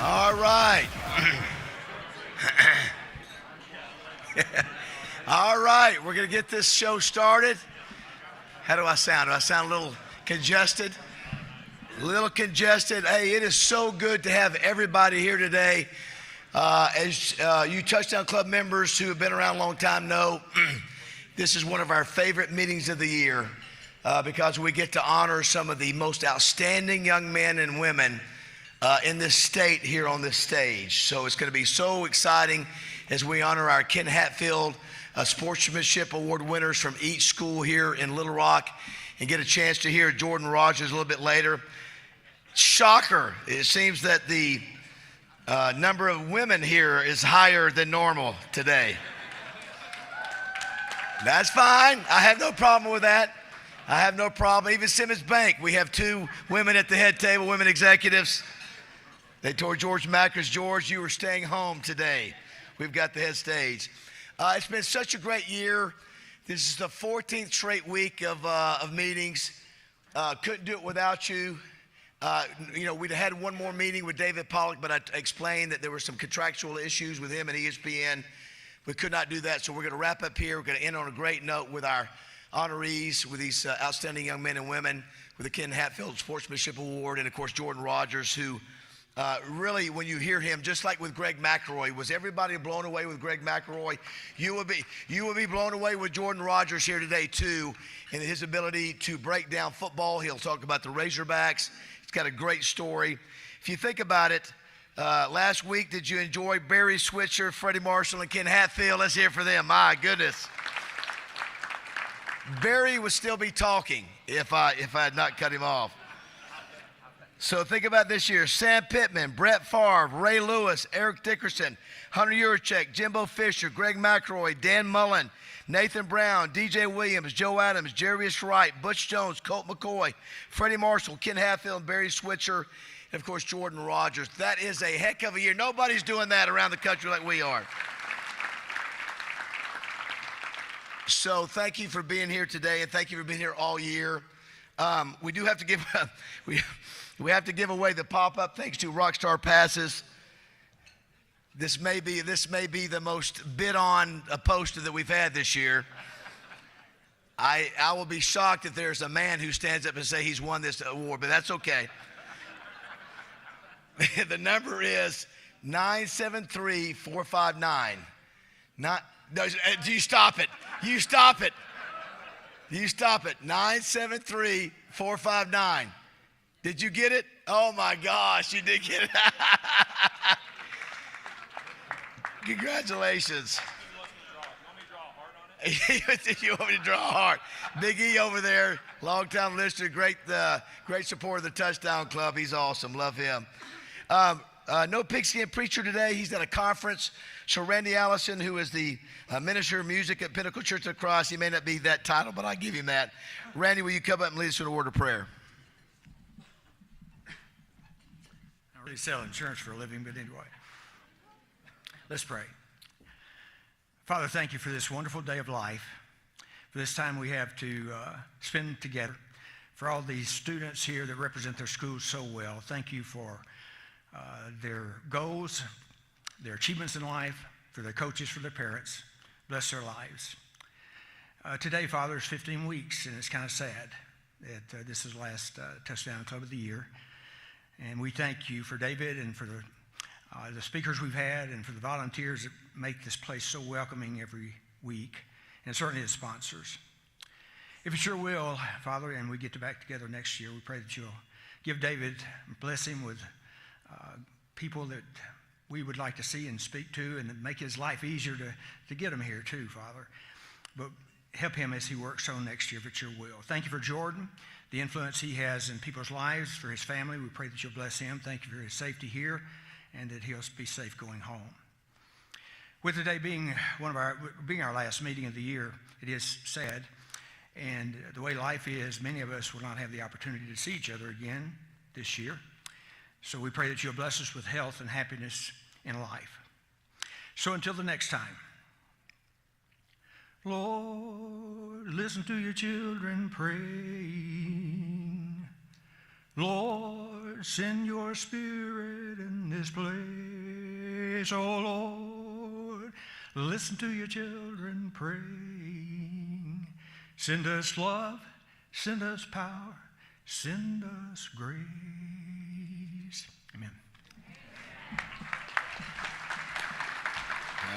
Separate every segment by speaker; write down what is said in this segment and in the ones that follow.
Speaker 1: All right. All right, we're going to get this show started. How do I sound? Do I sound a little congested? A little congested. Hey, it is so good to have everybody here today. As you Touchdown Club members who have been around a long time know, this is one of our favorite meetings of the year because we get to honor some of the most outstanding young men and women in this state here on this stage. So it's going to be so exciting as we honor our Ken Hatfield Sportsmanship Award winners from each school here in Little Rock and get a chance to hear Jordan Rodgers a little bit later. Shocker, it seems that the number of women here is higher than normal today. That's fine. I have no problem with that. I have no problem. Even Simmons Bank, we have 2 women at the head table, women executives. They told George Mackers, George, you were staying home today. We've got the head stage. It's been such a great year. This is the 14th straight week of meetings. Couldn't do it without you. We'd had one more meeting with David Pollock, but I explained that there were some contractual issues with him and ESPN. We could not do that, so we're going to wrap up here. We're going to end on a great note with our honorees, with these outstanding young men and women, with the Ken Hatfield Sportsmanship Award, and of course Jordan Rodgers, who really, when you hear him, just like with Greg McElroy, was everybody blown away with Greg McElroy? You will be blown away with Jordan Rodgers here today too, and his ability to break down football. He'll talk about the Razorbacks. It's got a great story. If you think about it, last week, did you enjoy Barry Switzer, Freddie Marshall, and Ken Hatfield? Let's hear for them. My goodness. Barry would still be talking if I had not cut him off. So think about this year. Sam Pittman, Brett Favre, Ray Lewis, Eric Dickerson, Hunter Yurachek, Jimbo Fisher, Greg McElroy, Dan Mullen, Nathan Brown, DJ Williams, Joe Adams, Jarius Wright, Butch Jones, Colt McCoy, Freddie Marshall, Ken Hatfield, and Barry Switzer, and of course Jordan Rodgers. That is a heck of a year. Nobody's doing that around the country like we are. So thank you for being here today, and thank you for being here all year. We do have to give we have to give away the pop-up thanks to Rockstar Passes. This may be the most bid on a poster that we've had this year. I will be shocked if there's a man who stands up and say he's won this award, but that's okay. The number is 973-459. You stop it. You stop it. You stop it. 973-459. Did you get it? Oh my gosh, you did get it. Congratulations. You want me to draw a heart? Big E over there, long-time listener, great supporter of the Touchdown Club. He's awesome. Love him. No pigskin preacher today. He's at a conference. So Randy Allison, who is the minister of music at Pinnacle Church of the Cross, he may not be that title, but I'll give him that. Randy, will you come up and lead us in a word of prayer?
Speaker 2: I don't really sell insurance for a living, but anyway. Let's pray. Father, thank you for this wonderful day of life, for this time we have to spend together, for all these students here that represent their schools so well. Thank you for their goals, their achievements in life, for their coaches, for their parents. Bless their lives. Today, Father, is 15 weeks, and it's kind of sad that this is the last Touchdown Club of the year. And we thank you for David and for the speakers we've had and for the volunteers that make this place so welcoming every week, and certainly the sponsors. If it's your will, Father, and we get back together next year, we pray that you'll give David, bless him with people that we would like to see and speak to, and make his life easier to get him here too, Father. But help him as he works on next year, if it's your will. Thank you for Jordan, the influence he has in people's lives, for his family. We pray that you'll bless him. Thank you for his safety here, and that he'll be safe going home. With today being our last meeting of the year, it is sad, and the way life is, many of us will not have the opportunity to see each other again this year. So we pray that you'll bless us with health and happiness in life. So until the next time, Lord, listen to your children praying. Lord, send your spirit in this place, oh Lord. Listen to your children praying. Send us love, send us power, send us grace. Amen.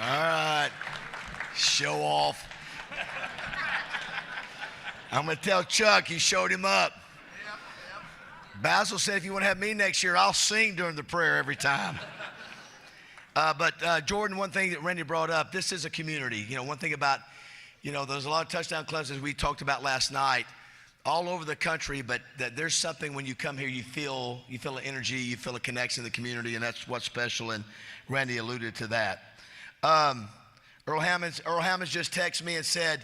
Speaker 1: All right. Show off. I'm going to tell Chuck he showed him up. Basil said if you want to have me next year, I'll sing during the prayer every time. But Jordan, one thing that Randy brought up, this is a community. You know, one thing about, you know, there's a lot of touchdown clubs, as we talked about last night, all over the country, but that there's something when you come here, you feel an energy, you feel a connection in the community, and that's what's special, and Randy alluded to that. Earl Hammonds just texted me and said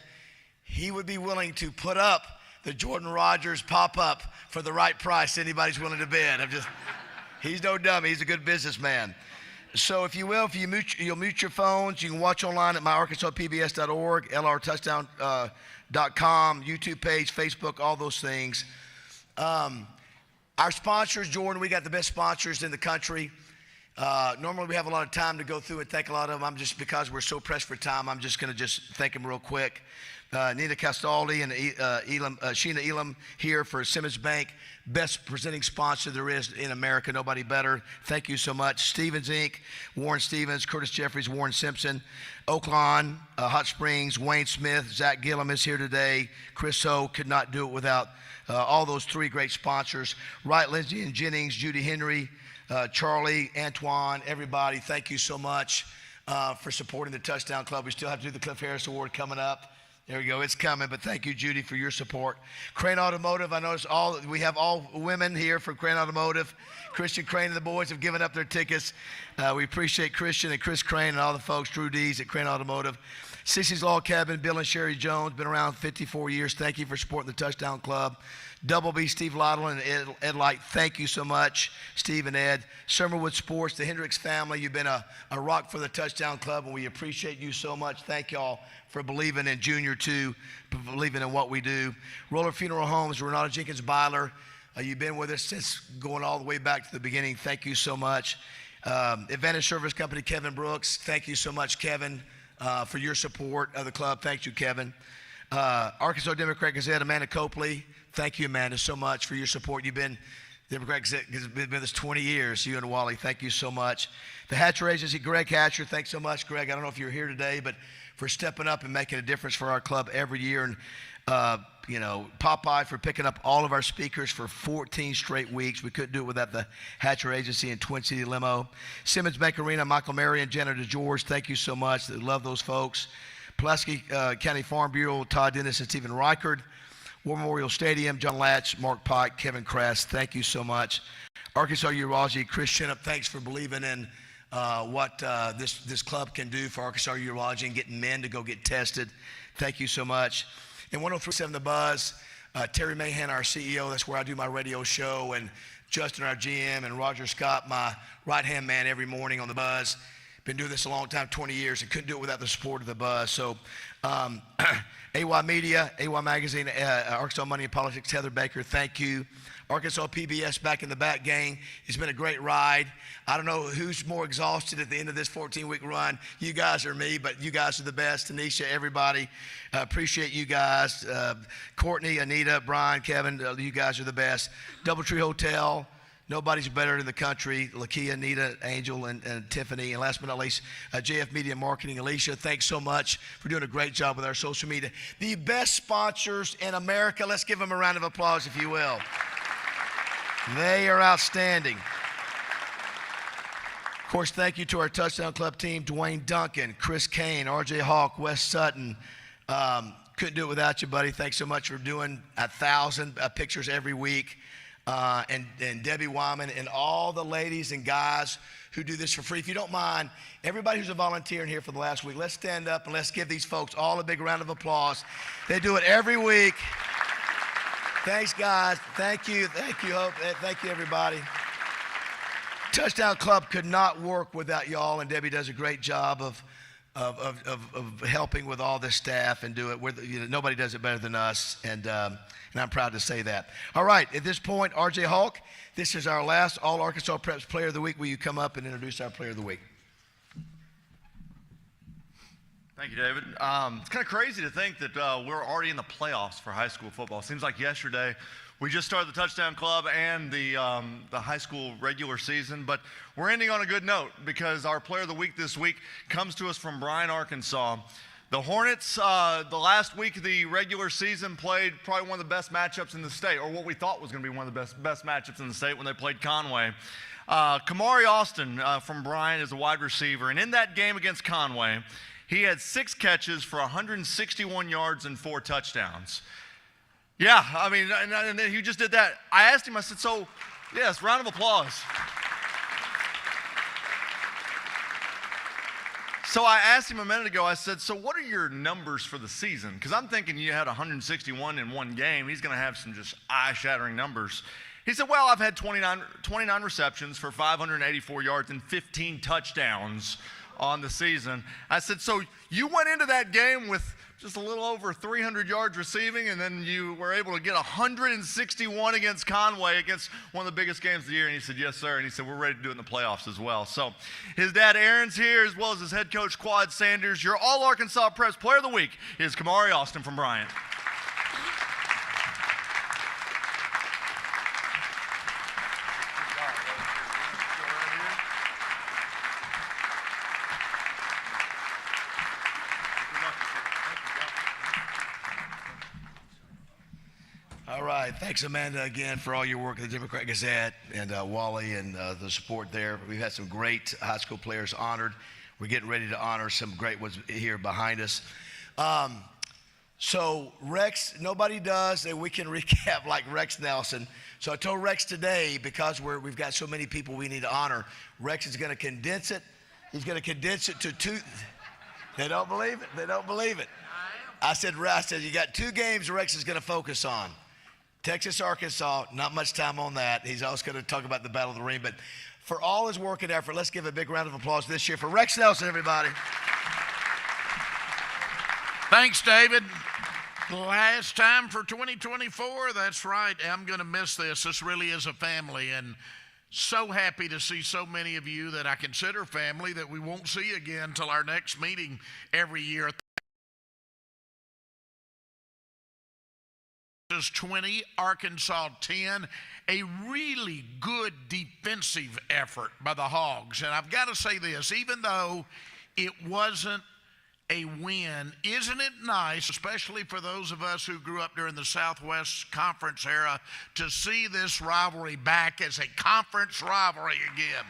Speaker 1: he would be willing to put up the Jordan Rodgers pop-up for the right price. Anybody's willing to bid. He's no dummy. He's a good businessman. So if you will, you'll mute your phones. You can watch online at myarkansaspbs.org, lrtouchdown.com, YouTube page, Facebook, all those things. Our sponsors, Jordan, we got the best sponsors in the country. Normally we have a lot of time to go through and thank a lot of them. Because we're so pressed for time, I'm just going to thank them real quick. Nina Castaldi and Sheena Elam here for Simmons Bank, best presenting sponsor there is in America, nobody better. Thank you so much. Stevens Inc., Warren Stevens, Curtis Jeffries, Warren Simpson, Oaklawn, Hot Springs, Wayne Smith, Zach Gillum is here today. Chris Ho could not do it without all those three great sponsors. Wright, Lindsay, and Jennings, Judy Henry, Charlie, Antoine, everybody, thank you so much for supporting the Touchdown Club. We still have to do the Cliff Harris Award coming up. There we go, it's coming, but thank you, Judy, for your support. Crane Automotive, I noticed we have all women here from Crane Automotive. Christian Crane and the boys have given up their tickets. We appreciate Christian and Chris Crane and all the folks, Drew Dees at Crane Automotive. Sissy's Log Cabin, Bill and Sherry Jones, been around 54 years. Thank you for supporting the Touchdown Club. Double B, Steve Lytle and Ed Light, thank you so much, Steve and Ed. Summerwood Sports, the Hendricks family, you've been a rock for the Touchdown Club, and we appreciate you so much. Thank y'all for believing in Junior too, believing in what we do. Roller Funeral Homes, Renata Jenkins Byler, you've been with us since going all the way back to the beginning. Thank you so much. Advantage Service Company, Kevin Brooks, thank you so much, Kevin, for your support of the club. Thank you, Kevin. Arkansas Democrat Gazette, Amanda Copley, thank you, Amanda, so much for your support. You've been Democrat Gazette has been with us 20 years. You and Wally, thank you so much. The Hatcher Agency, Greg Hatcher, thanks so much, Greg. I don't know if you're here today, but for stepping up and making a difference for our club every year. And, Popeye for picking up all of our speakers for 14 straight weeks. We couldn't do it without the Hatcher Agency and Twin City Limo. Simmons Bank Arena, Michael Mary and Jenna DeGeorge, thank you so much. I love those folks. Pulaski County Farm Bureau, Todd Dennis and Stephen Reichard. War Memorial Stadium, John Latch, Mark Pike, Kevin Krass, thank you so much. Arkansas Urology, Chris Chinnup, thanks for believing in what this club can do for Arkansas Urology and getting men to go get tested. Thank you so much. And 103.7 The Buzz, Terry Mahan, our CEO, that's where I do my radio show, and Justin, our GM, and Roger Scott, my right-hand man every morning on The Buzz. Been doing this a long time, 20 years, and couldn't do it without the support of The Buzz. So AY Media, AY Magazine, Arkansas Money and Politics, Heather Baker, thank you. Arkansas PBS back in the back gang. It's been a great ride. I don't know who's more exhausted at the end of this 14-week run, you guys or me, but you guys are the best. Tanisha, everybody, appreciate you guys. Courtney, Anita, Brian, Kevin, you guys are the best. DoubleTree Hotel, nobody's better in the country. Lakia, Anita, Angel, and Tiffany. And last but not least, JF Media Marketing, Alicia, thanks so much for doing a great job with our social media. The best sponsors in America. Let's give them a round of applause, if you will. They are outstanding. Of course, thank you to our Touchdown Club team, Dwayne Duncan, Chris Kane, RJ Hawk, Wes Sutton. Couldn't do it without you, buddy. Thanks so much for doing 1,000 pictures every week. And Debbie Wyman and all the ladies and guys who do this for free. If you don't mind, everybody who's a volunteer in here for the last week, let's stand up and let's give these folks all a big round of applause. They do it every week. Thanks, guys. Thank you. Thank you, Hope. Thank you, everybody. Touchdown Club could not work without y'all, and Debbie does a great job of of helping with all this staff and do it. Nobody does it better than us, and I'm proud to say that. All right, at this point, R.J. Hulk, this is our last All-Arkansas Preps Player of the Week. Will you come up and introduce our Player of the Week?
Speaker 3: Thank you, David. It's kind of crazy to think that we're already in the playoffs for high school football. It seems like yesterday we just started the Touchdown Club and the high school regular season, but we're ending on a good note because our Player of the Week this week comes to us from Bryan, Arkansas. The Hornets, the last week of the regular season, played probably one of the best matchups in the state, or what we thought was going to be one of the best matchups in the state when they played Conway. Kamari Austin from Bryan is a wide receiver, and in that game against Conway, he had 6 catches for 161 yards and 4 touchdowns. Yeah, I mean, and he just did that. I asked him, I said, so, yes, round of applause. So I asked him a minute ago, I said, so what are your numbers for the season? Because I'm thinking you had 161 in one game. He's going to have some just eye-shattering numbers. He said, well, I've had 29 receptions for 584 yards and 15 touchdowns on the season. I said, so you went into that game with just a little over 300 yards receiving, and then you were able to get 161 against Conway, against one of the biggest games of the year. And he said, yes, sir. And he said, we're ready to do it in the playoffs as well. So his dad Aaron's here, as well as his head coach Quad Sanders. Your All-Arkansas Preps Player of the Week is Kamari Austin from Bryan.
Speaker 1: All right. Thanks, Amanda, again, for all your work at the Democrat Gazette and Wally and the support there. We've had some great high school players honored. We're getting ready to honor some great ones here behind us. So Rex, nobody does, and we can recap like Rex Nelson. So I told Rex today, because we've got so many people we need to honor, Rex is going to condense it. He's going to condense it to 2. They don't believe it. They don't believe it. I said, you got 2 games Rex is going to focus on. Texas, Arkansas, not much time on that. He's also going to talk about the Battle of the Ring. But for all his work and effort, let's give a big round of applause this year for Rex Nelson, everybody.
Speaker 4: Thanks, David. Last time for 2024. That's right. I'm going to miss this. This really is a family, and so happy to see so many of you that I consider family that we won't see again until our next meeting every year. 20, Arkansas 10, a really good defensive effort by the Hogs. And I've got to say this, even though it wasn't a win, isn't it nice, especially for those of us who grew up during the Southwest Conference era, to see this rivalry back as a conference rivalry again?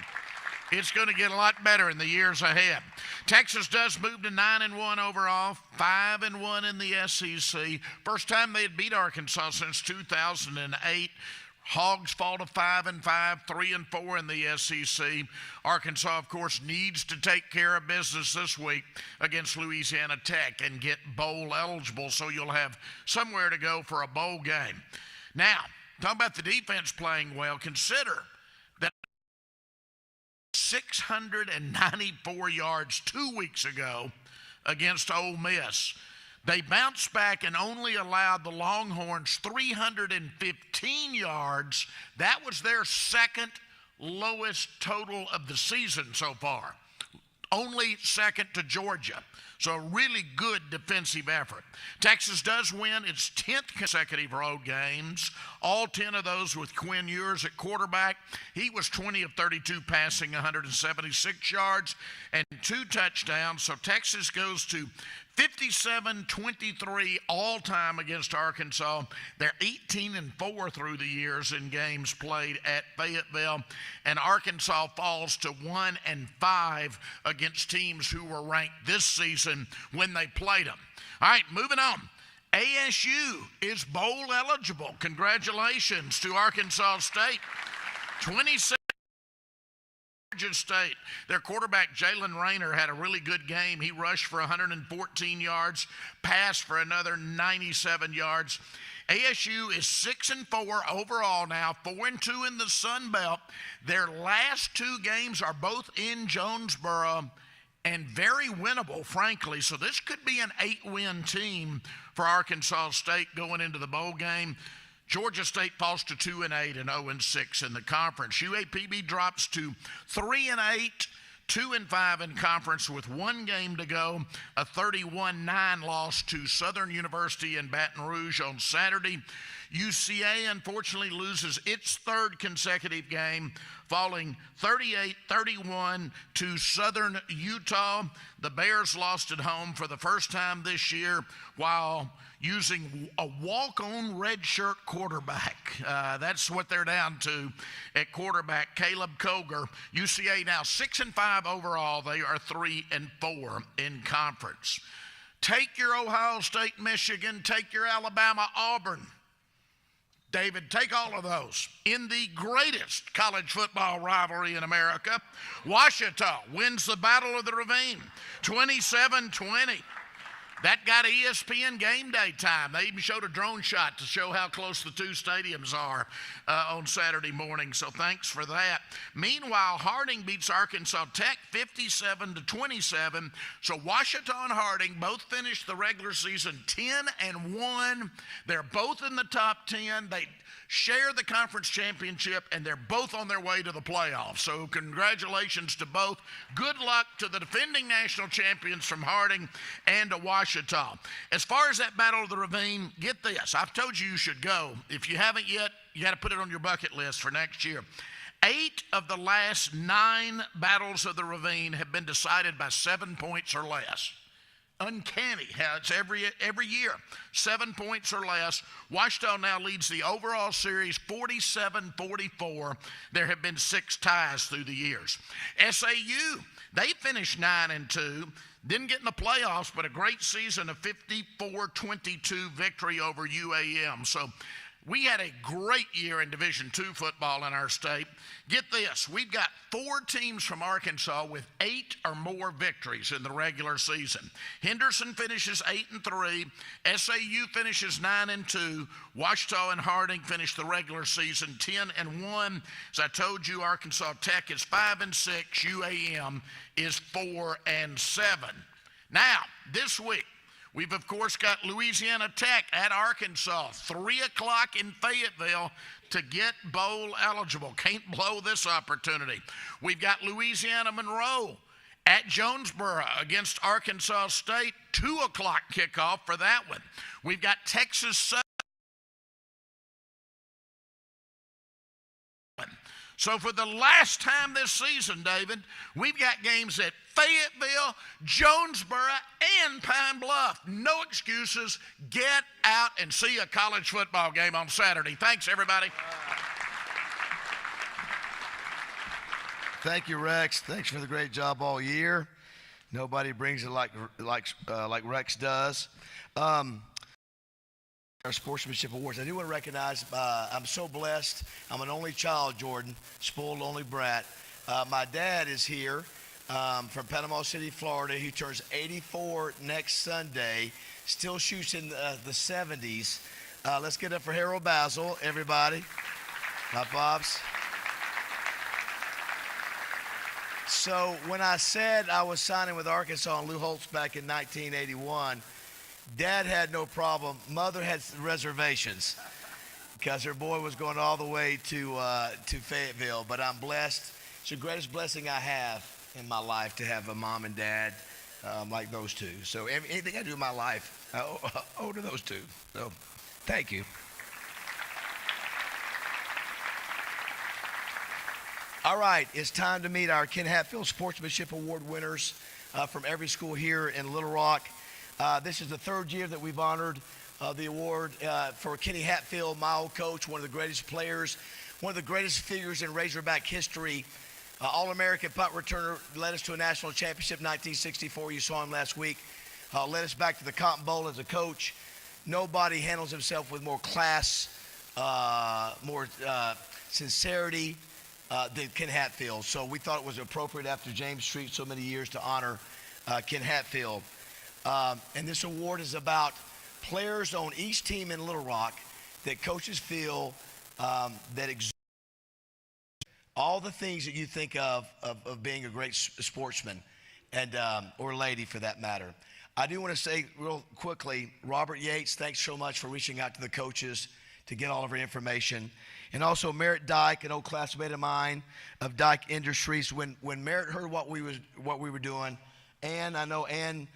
Speaker 4: It's going to get a lot better in the years ahead. Texas does move to 9-1 overall, 5-1 in the SEC. First time they had beat Arkansas since 2008. Hogs fall to 5-5, 3-4 in the SEC. Arkansas, of course, needs to take care of business this week against Louisiana Tech and get bowl eligible, so you'll have somewhere to go for a bowl game. Now, talking about the defense playing well, consider that 694 yards 2 weeks ago against Ole Miss. They bounced back and only allowed the Longhorns 315 yards. That was their second lowest total of the season so far. Only second to Georgia. So a really good defensive effort. Texas does win its 10th consecutive road games, all 10 of those with Quinn Ewers at quarterback. He was 20 of 32 passing, 176 yards and 2 touchdowns. So Texas goes to 57-23 all-time against Arkansas. They're 18-4 through the years in games played at Fayetteville. And Arkansas falls to 1-5 against teams who were ranked this season when they played them. All right, moving on. ASU is bowl eligible. Congratulations to Arkansas State. 26. Georgia State, their quarterback Jalen Rayner had a really good game. He rushed for 114 yards, passed for another 97 yards. ASU is 6-4 overall now, 4-2 in the Sun Belt. Their last 2 games are both in Jonesboro and very winnable, frankly. So this could be an 8-win team for Arkansas State going into the bowl game. Georgia State falls to 2-8 and 0-6 in the conference. UAPB drops to 3-8, 2-5 in conference with one game to go. A 31-9 loss to Southern University in Baton Rouge on Saturday. UCA unfortunately loses its third consecutive game, falling 38-31 to Southern Utah. The Bears lost at home for the first time this year while using a walk-on redshirt quarterback. That's what they're down to at quarterback, Caleb Koger. UCA now 6-5 overall. They are 3-4 in conference. Take your Ohio State, Michigan. Take your Alabama, Auburn. David, take all of those. In the greatest college football rivalry in America, Ouachita wins the Battle of the Ravine, 27-20. That got ESPN game day time. They even showed a drone shot to show how close the two stadiums are on Saturday morning, so thanks for that. Meanwhile, Harding beats Arkansas Tech 57-27. So Ouachita and Harding both finished the regular season 10-1. They're both in the top 10. They share the conference championship, and they're both on their way to the playoffs. So congratulations to both. Good luck to the defending national champions from Harding and to Ouachita. As far as that Battle of the Ravine, get this. I've told you should go. If you haven't yet, you got to put it on your bucket list for next year. 8 of the last 9 Battles of the Ravine have been decided by 7 points or less. Uncanny how it's every year, 7 points or less. Ouachita now leads the overall series 47-44. There have been 6 ties through the years. SAU, they finished 9-2. Didn't get in the playoffs, but a great season, a 54-22 victory over UAM. So we had a great year in Division II football in our state. Get this, we've got 4 teams from Arkansas with 8 or more victories in the regular season. Henderson finishes 8-3. SAU finishes 9-2. Ouachita and Harding finish the regular season 10-1. As I told you, Arkansas Tech is 5-6. UAM is 4-7. Now, this week, we've, of course, got Louisiana Tech at Arkansas, 3 o'clock in Fayetteville to get bowl eligible. Can't blow this opportunity. We've got Louisiana Monroe at Jonesboro against Arkansas State, 2 o'clock kickoff for that one. We've got Texas Southern. So for the last time this season, David, we've got games at Fayetteville, Jonesboro, and Pine Bluff. No excuses. Get out and see a college football game on Saturday. Thanks, everybody.
Speaker 1: Thank you, Rex. Thanks for the great job all year. Nobody brings it like Rex does. Our Sportsmanship Awards. I do want to recognize, I'm so blessed. I'm an only child, Jordan, spoiled only brat. My dad is here from Panama City, Florida. He turns 84 next Sunday, still shoots in the 70s. Let's get up for Harold Basil, everybody. My pops. So when I said I was signing with Arkansas and Lou Holtz back in 1981, Dad had no problem. Mother had reservations because her boy was going all the way to Fayetteville. But I'm blessed. It's the greatest blessing I have in my life to have a mom and dad like those two. So anything I do in my life, I owe to those two. So thank you. All right, it's time to meet our Ken Hatfield Sportsmanship Award winners from every school here in Little Rock. This is the 3rd year that we've honored the award for Kenny Hatfield, my old coach, one of the greatest players, one of the greatest figures in Razorback history. All-American punt returner, led us to a national championship in 1964. You saw him last week. Led us back to the Cotton Bowl as a coach. Nobody handles himself with more class, more sincerity than Ken Hatfield. So we thought it was appropriate after James Street so many years to honor Ken Hatfield. And this award is about players on each team in Little Rock that coaches feel that exude all the things that you think of being a great sportsman. and or lady for that matter. I do want to say real quickly, Robert Yates, thanks so much for reaching out to the coaches to get all of our information. And also Merritt Dyke, an old classmate of mine of Dyke Industries. When Merritt heard what we were doing, and I know Ann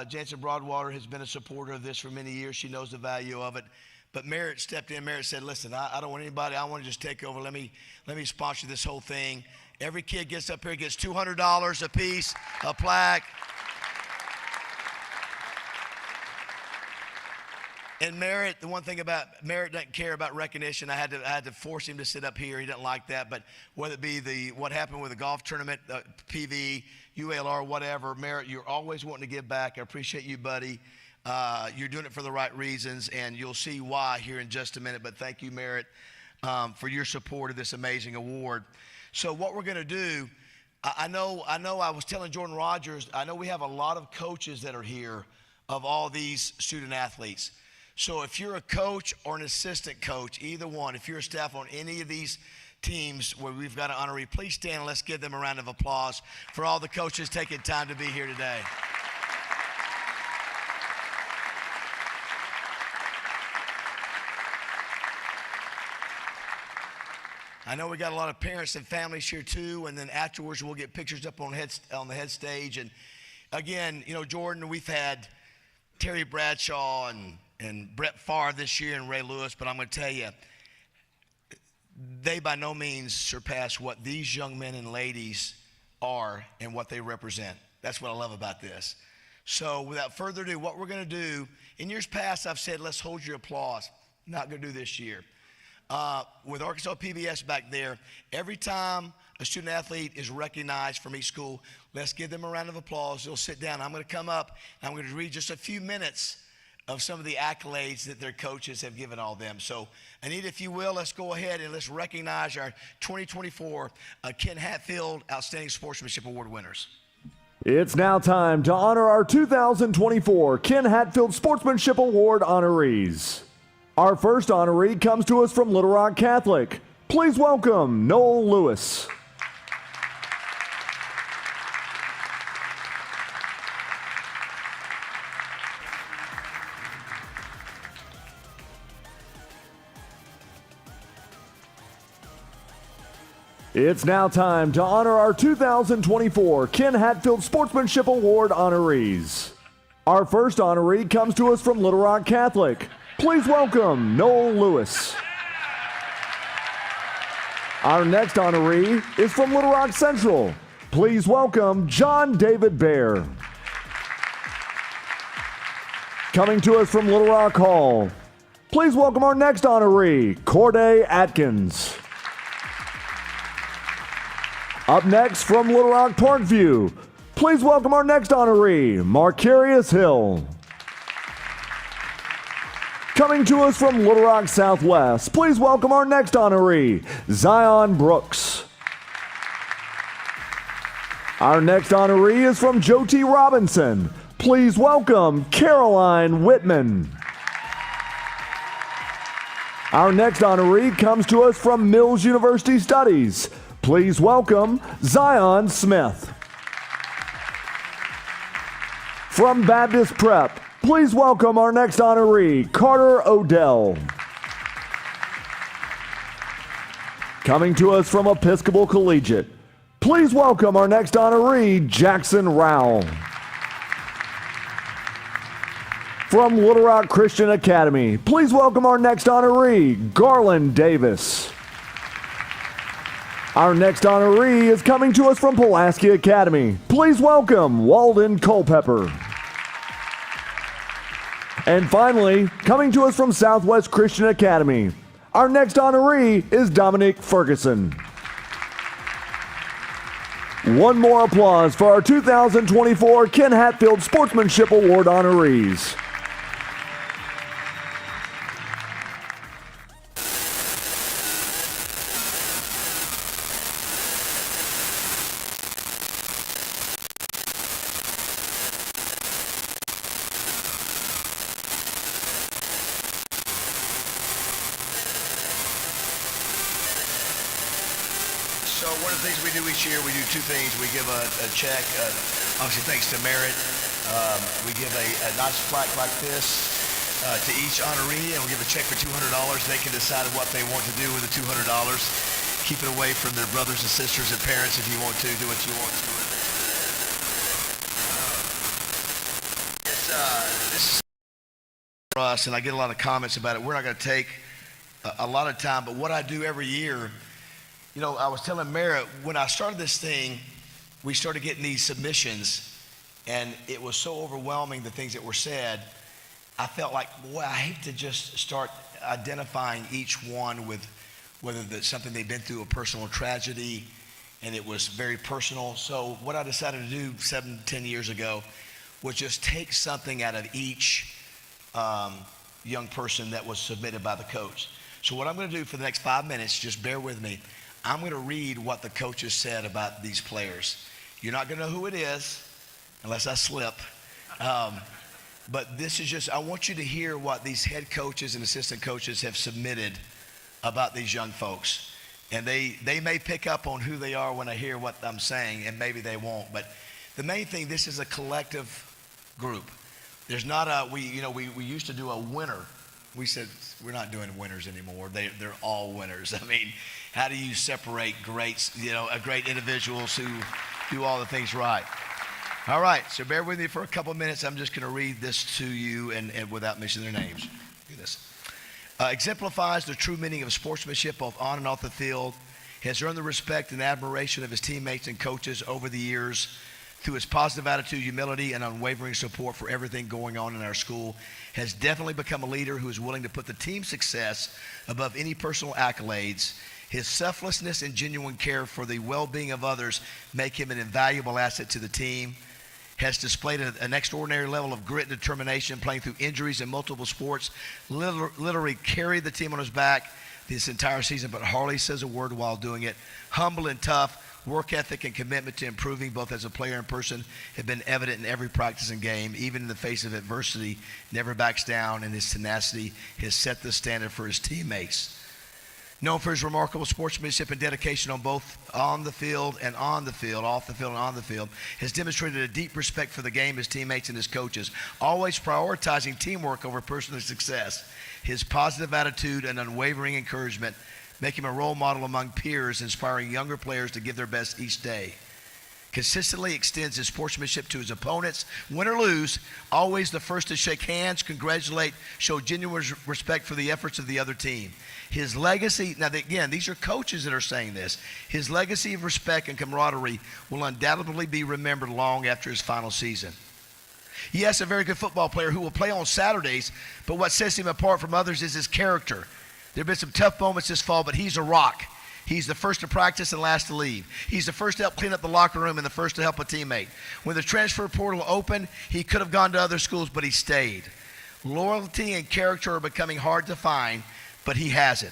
Speaker 1: Jansen Broadwater has been a supporter of this for many years. She knows the value of it. But Merritt stepped in. Merritt said, listen, I don't want anybody. I want to just take over. Let me sponsor this whole thing. Every kid gets up here, gets $200 a piece, a plaque. And Merritt, the one thing about Merritt doesn't care about recognition. I had to force him to sit up here. He doesn't like that. But whether it be what happened with the golf tournament, PV, UALR, whatever, Merritt, you're always wanting to give back. I appreciate you, buddy. You're doing it for the right reasons, and you'll see why here in just a minute. But thank you, Merritt, for your support of this amazing award. So what we're going to do, I know I was telling Jordan Rodgers, I know we have a lot of coaches that are here of all these student athletes. So if you're a coach or an assistant coach, either one, if you're a staff on any of these teams where we've got an honoree, please stand and let's give them a round of applause for all the coaches taking time to be here today. I know we got a lot of parents and families here too, and then afterwards we'll get pictures up on the head stage. And again, you know, Jordan, we've had Terry Bradshaw and Brett Favre this year and Ray Lewis, but I'm going to tell you, they by no means surpass what these young men and ladies are and what they represent. That's what I love about this. So without further ado, what we're going to do, in years past I've said let's hold your applause. Not going to do this year. With Arkansas PBS back there, every time a student athlete is recognized from each school, let's give them a round of applause. They'll sit down. I'm going to come up and I'm going to read just a few minutes of some of the accolades that their coaches have given all them. So, Anita, if you will, let's go ahead and let's recognize our 2024 Ken Hatfield Outstanding Sportsmanship Award winners.
Speaker 5: It's now time to honor our 2024 Ken Hatfield Sportsmanship Award honorees. Our first honoree comes to us from Little Rock Catholic. Please welcome Noel Lewis. It's now time to honor our 2024 Ken Hatfield Sportsmanship Award honorees. Our first honoree comes to us from Little Rock Catholic. Please welcome Noel Lewis. Our next honoree is from Little Rock Central. Please welcome John David Bear. Coming to us from Little Rock Hall, please welcome our next honoree, Corday Atkins. Up next from Little Rock Parkview, please welcome our next honoree, Marcarius Hill. Coming to us from Little Rock Southwest, please welcome our next honoree, Zion Brooks. Our next honoree is from Joe T. Robinson. Please welcome Caroline Whitman. Our next honoree comes to us from Mills University Studies. Please welcome Zion Smith. From Baptist Prep, please welcome our next honoree, Carter Odell. Coming to us from Episcopal Collegiate, please welcome our next honoree, Jackson Rowell. From Little Rock Christian Academy, please welcome our next honoree, Garland Davis. Our next honoree is coming to us from Pulaski Academy. Please welcome Walden Culpepper. And finally, coming to us from Southwest Christian Academy, our next honoree is Dominic Ferguson. One more applause for our 2024 Ken Hatfield Sportsmanship Award honorees.
Speaker 1: So one of the things we do each year, we do two things. We give a check, obviously thanks to merit. We give a nice plaque like this to each honoree, and we'll give a check for $200. They can decide what they want to do with the $200. Keep it away from their brothers and sisters and parents if you want to. Do what you want to do with it. This is for us, and I get a lot of comments about it. We're not going to take a lot of time, but what I do every year, you know, I was telling Merritt, when I started this thing, we started getting these submissions, and it was so overwhelming, the things that were said. I felt like, boy, I hate to just start identifying each one with whether it's something they've been through, a personal tragedy, and it was very personal. So what I decided to do 7-10 years ago was just take something out of each young person that was submitted by the coach. So what I'm going to do for the next 5 minutes, just bear with me, I'm going to read what the coaches said about these players. You're not going to know who it is unless I slip. But this is just, I want you to hear what these head coaches and assistant coaches have submitted about these young folks. And they may pick up on who they are when I hear what I'm saying, and maybe they won't. But the main thing, this is a collective group. There's not we used to do a winner. We said, we're not doing winners anymore. They're all winners. I mean, how do you separate greats, great individuals who do all the things right? All right, so bear with me for a couple of minutes. I'm just going to read this to you and without mentioning their names. Do this. Exemplifies the true meaning of sportsmanship both on and off the field, has earned the respect and admiration of his teammates and coaches over the years through his positive attitude, humility, and unwavering support for everything going on in our school, has definitely become a leader who is willing to put the team's success above any personal accolades. His selflessness and genuine care for the well-being of others make him an invaluable asset to the team. Has displayed an extraordinary level of grit and determination, playing through injuries in multiple sports, literally carried the team on his back this entire season, but hardly says a word while doing it. Humble and tough, work ethic and commitment to improving both as a player and person have been evident in every practice and game. Even in the face of adversity, never backs down, and his tenacity has set the standard for his teammates. Known for his remarkable sportsmanship and dedication on both on the field and on the field, off the field and on the field, has demonstrated a deep respect for the game, his teammates, and his coaches, always prioritizing teamwork over personal success. His positive attitude and unwavering encouragement make him a role model among peers, inspiring younger players to give their best each day. Consistently extends his sportsmanship to his opponents, win or lose, always the first to shake hands, congratulate, show genuine respect for the efforts of the other team. His legacy, now again, these are coaches that are saying this, his legacy of respect and camaraderie will undoubtedly be remembered long after his final season. Yes, a very good football player who will play on Saturdays, but what sets him apart from others is his character. There have been some tough moments this fall, but he's a rock. He's the first to practice and last to leave. He's the first to help clean up the locker room and the first to help a teammate. When the transfer portal opened, he could have gone to other schools, but he stayed. Loyalty and character are becoming hard to find, but he has it.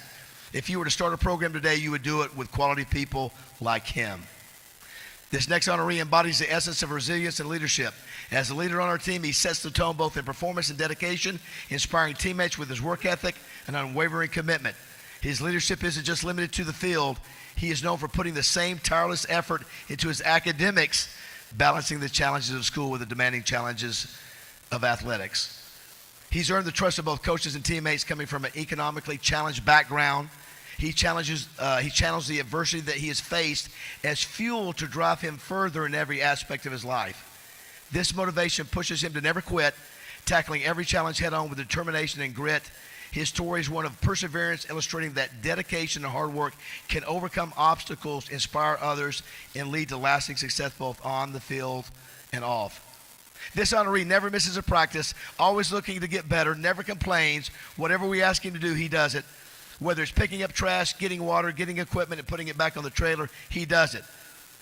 Speaker 1: If you were to start a program today, you would do it with quality people like him. This next honoree embodies the essence of resilience and leadership. As a leader on our team, he sets the tone both in performance and dedication, inspiring teammates with his work ethic and unwavering commitment. His leadership isn't just limited to the field. He is known for putting the same tireless effort into his academics, balancing the challenges of school with the demanding challenges of athletics. He's earned the trust of both coaches and teammates coming from an economically challenged background. He channels the adversity that he has faced as fuel to drive him further in every aspect of his life. This motivation pushes him to never quit, tackling every challenge head on with determination and grit. His story is one of perseverance, illustrating that dedication and hard work can overcome obstacles, inspire others, and lead to lasting success both on the field and off. This honoree never misses a practice, always looking to get better, never complains. Whatever we ask him to do, he does it. Whether it's picking up trash, getting water, getting equipment, and putting it back on the trailer, he does it.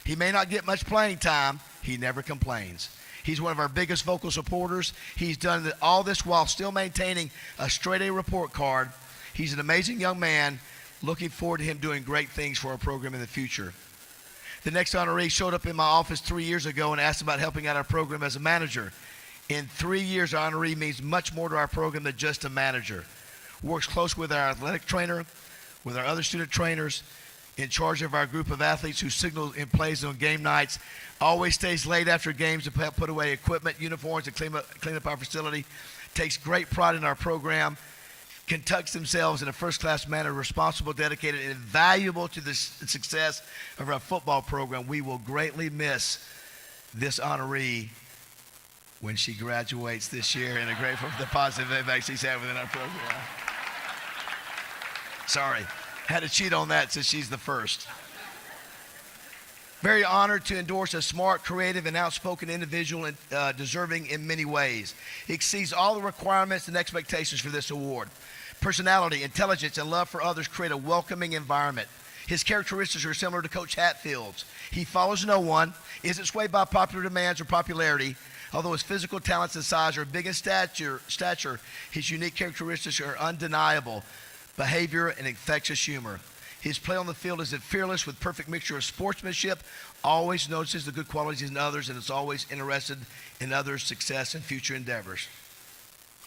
Speaker 1: He may not get much playing time, he never complains. He's one of our biggest vocal supporters. He's done all this while still maintaining a straight-A report card. He's an amazing young man. Looking forward to him doing great things for our program in the future. The next honoree showed up in my office 3 years ago and asked about helping out our program as a manager. In 3 years, our honoree means much more to our program than just a manager. Works close with our athletic trainer, with our other student trainers, in charge of our group of athletes who signal and plays on game nights, always stays late after games to put away equipment, uniforms, and clean up our facility, takes great pride in our program, conducts themselves in a first-class manner, responsible, dedicated, and valuable to the success of our football program. We will greatly miss this honoree when she graduates this year, and are grateful for the positive impact she's had within our program. Sorry, had to cheat on that since she's the first. Very honored to endorse a smart, creative, and outspoken individual and deserving in many ways. He exceeds all the requirements and expectations for this award. Personality, intelligence, and love for others create a welcoming environment. His characteristics are similar to Coach Hatfield's. He follows no one, isn't swayed by popular demands or popularity. Although his physical talents and size are big in stature, his unique characteristics are undeniable. Behavior and infectious humor. His play on the field is fearless with perfect mixture of sportsmanship, always notices the good qualities in others, and is always interested in others' success and future endeavors.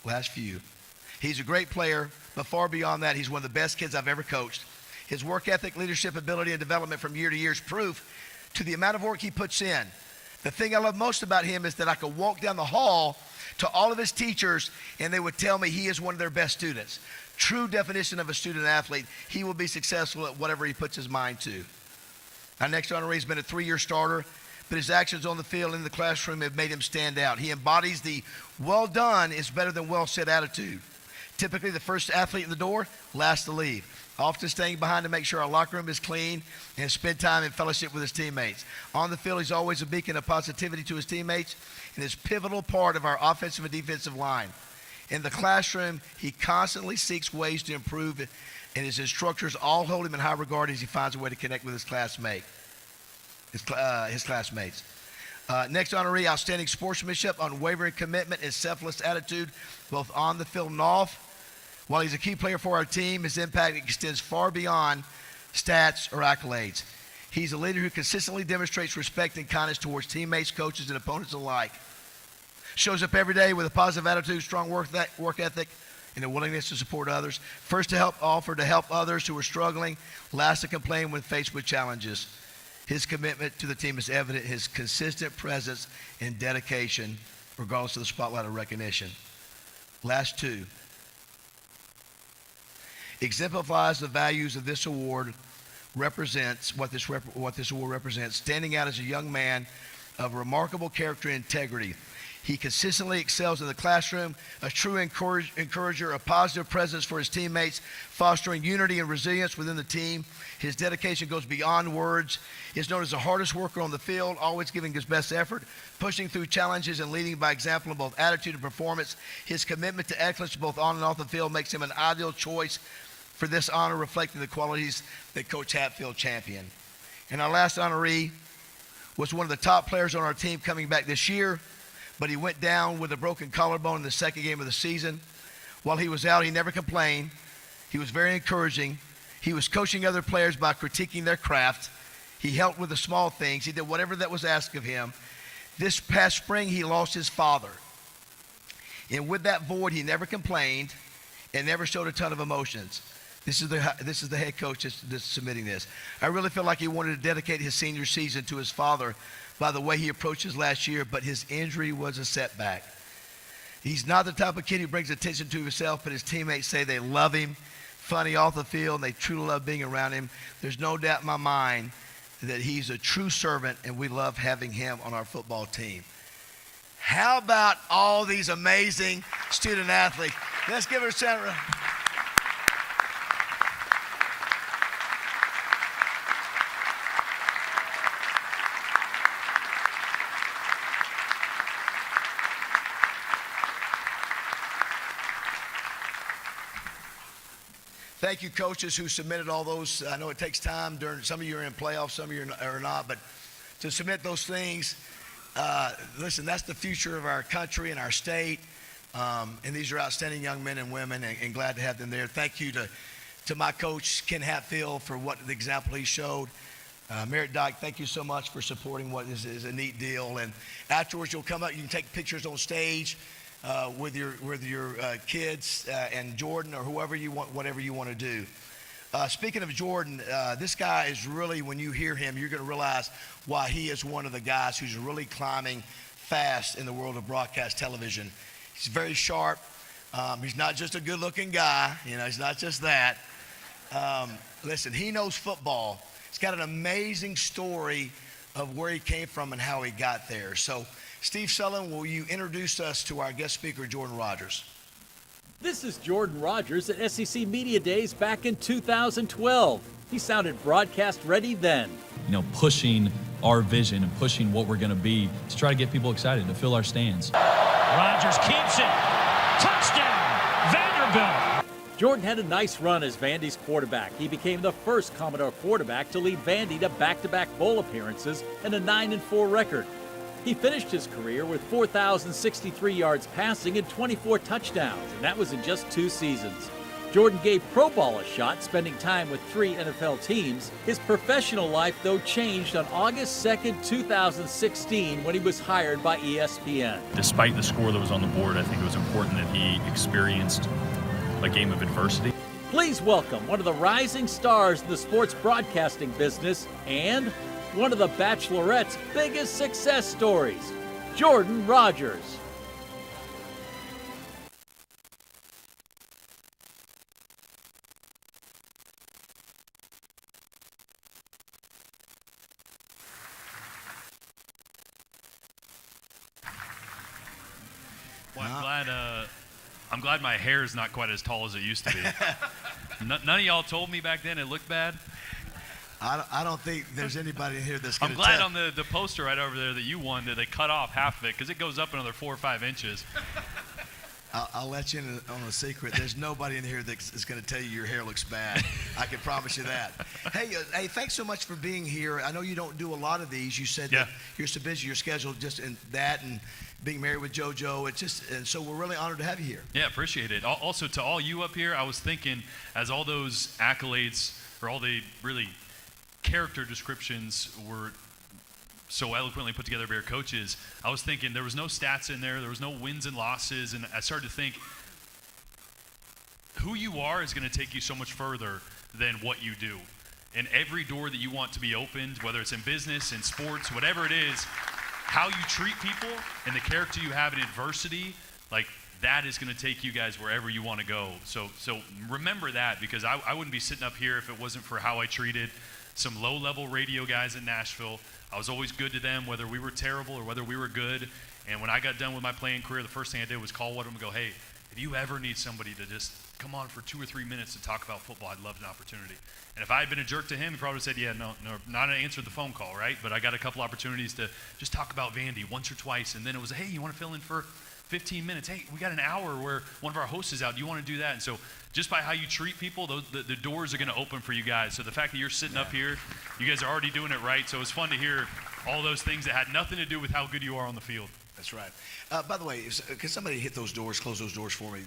Speaker 1: Last few. He's a great player, but far beyond that, he's one of the best kids I've ever coached. His work ethic, leadership ability, and development from year to year is proof to the amount of work he puts in. The thing I love most about him is that I could walk down the hall to all of his teachers, and they would tell me he is one of their best students. True definition of a student athlete. He will be successful at whatever he puts his mind to. Our next honoree has been a 3-year starter, but his actions on the field and in the classroom have made him stand out. He embodies the well done is better than well said attitude. Typically the first athlete in the door, last to leave. Often staying behind to make sure our locker room is clean and spend time in fellowship with his teammates. On the field, he's always a beacon of positivity to his teammates and is a pivotal part of our offensive and defensive line. In the classroom, he constantly seeks ways to improve, and his instructors all hold him in high regard as he finds a way to connect with his classmates. Next honoree, outstanding sportsmanship, unwavering commitment, and selfless attitude, both on the field and off. While he's a key player for our team, his impact extends far beyond stats or accolades. He's a leader who consistently demonstrates respect and kindness towards teammates, coaches, and opponents alike. Shows up every day with a positive attitude, strong work ethic, and a willingness to support others. First to help others who are struggling, last to complain when faced with challenges. His commitment to the team is evident, his consistent presence and dedication, regardless of the spotlight or recognition. Last two. Exemplifies the values of this award, represents what this award represents, standing out as a young man of remarkable character and integrity. He consistently excels in the classroom, a true encourager, a positive presence for his teammates, fostering unity and resilience within the team. His dedication goes beyond words. He is known as the hardest worker on the field, always giving his best effort, pushing through challenges and leading by example in both attitude and performance. His commitment to excellence both on and off the field makes him an ideal choice for this honor, reflecting the qualities that Coach Hatfield championed. And our last honoree was one of the top players on our team coming back this year, but he went down with a broken collarbone in the second game of the season. While he was out, he never complained. He was very encouraging. He was coaching other players by critiquing their craft. He helped with the small things. He did whatever that was asked of him. This past spring, he lost his father. And with that void, he never complained and never showed a ton of emotions. This is the head coach that's submitting this. I really feel like he wanted to dedicate his senior season to his father by the way he approached his last year, but his injury was a setback. He's not the type of kid who brings attention to himself, but his teammates say they love him, funny off the field, and they truly love being around him. There's no doubt in my mind that he's a true servant, and we love having him on our football team. How about all these amazing student athletes? Let's give her a round. Thank you, coaches who submitted all those. I know it takes time. Some of you are in playoffs, some of you are not, but to submit those things, listen, that's the future of our country and our state, and these are outstanding young men and women, and glad to have them there. Thank you to my coach, Ken Hatfield, for what the example he showed. Merritt Dyke, thank you so much for supporting what is a neat deal. And afterwards, you'll come up, you can take pictures on stage with your kids and Jordan or whoever you want, whatever you want to do. Speaking of Jordan, this guy is really, when you hear him, you're going to realize why he is one of the guys who's really climbing fast in the world of broadcast television. He's very sharp. He's not just a good-looking guy. He's not just that. Listen, he knows football. He's got an amazing story of where he came from and how he got there. So, Steve Sullivan, will you introduce us to our guest speaker, Jordan Rodgers?
Speaker 6: This is Jordan Rodgers at SEC Media Days back in 2012. He sounded broadcast ready then.
Speaker 7: Pushing our vision and pushing what we're going to be to try to get people excited, to fill our stands.
Speaker 8: Rodgers keeps it. Touchdown, Vanderbilt.
Speaker 6: Jordan had a nice run as Vandy's quarterback. He became the first Commodore quarterback to lead Vandy to back-to-back bowl appearances and a 9-4 record. He finished his career with 4,063 yards passing and 24 touchdowns, and that was in just 2 seasons. Jordan gave pro ball a shot, spending time with 3 NFL teams. His professional life, though, changed on August 2nd, 2016, when he was hired by ESPN.
Speaker 7: Despite the score that was on the board, I think it was important that he experienced a game of adversity.
Speaker 6: Please welcome one of the rising stars in the sports broadcasting business and one of the Bachelorette's biggest success stories, Jordan Rodgers.
Speaker 9: Well, I'm glad my hair is not quite as tall as it used to be. None of y'all told me back then it looked bad.
Speaker 1: I don't think there's anybody in here that's going
Speaker 9: I'm
Speaker 1: to
Speaker 9: glad on the poster right over there that you won that they cut off half of it because it goes up another 4 or 5 inches.
Speaker 1: I'll let you in on a secret. There's nobody in here that is going to tell you your hair looks bad. I can promise you that. Hey, thanks so much for being here. I know you don't do a lot of these. You said that you're so busy, your schedule just in that and being married with JoJo. And so we're really honored to have you here.
Speaker 9: Yeah, appreciate it. Also, to all you up here, I was thinking, as all those accolades or all the really character descriptions were so eloquently put together by your coaches, I was thinking there was no stats in there was no wins and losses, and I started to think who you are is going to take you so much further than what you do. And every door that you want to be opened, whether it's in business, in sports, whatever it is, how you treat people and the character you have in adversity, like that is going to take you guys wherever you want to go. So remember that, because I wouldn't be sitting up here if it wasn't for how I treated some low-level radio guys in Nashville. I was always good to them, whether we were terrible or whether we were good. And when I got done with my playing career, the first thing I did was call one of them and go, hey, if you ever need somebody to just come on for 2 or 3 minutes to talk about football, I'd love an opportunity. And if I had been a jerk to him, he probably said, yeah, no, not answered the phone call, right? But I got a couple opportunities to just talk about Vandy once or twice. And then it was, hey, you want to fill in for 15 minutes? Hey, we got an hour where one of our hosts is out. Do you want to do that? And so just by how you treat people, the doors are going to open for you guys. So the fact that you're sitting up here, you guys are already doing it right. So it's fun to hear all those things that had nothing to do with how good you are on the field.
Speaker 1: That's right. By the way, can somebody hit those doors, close those doors for me?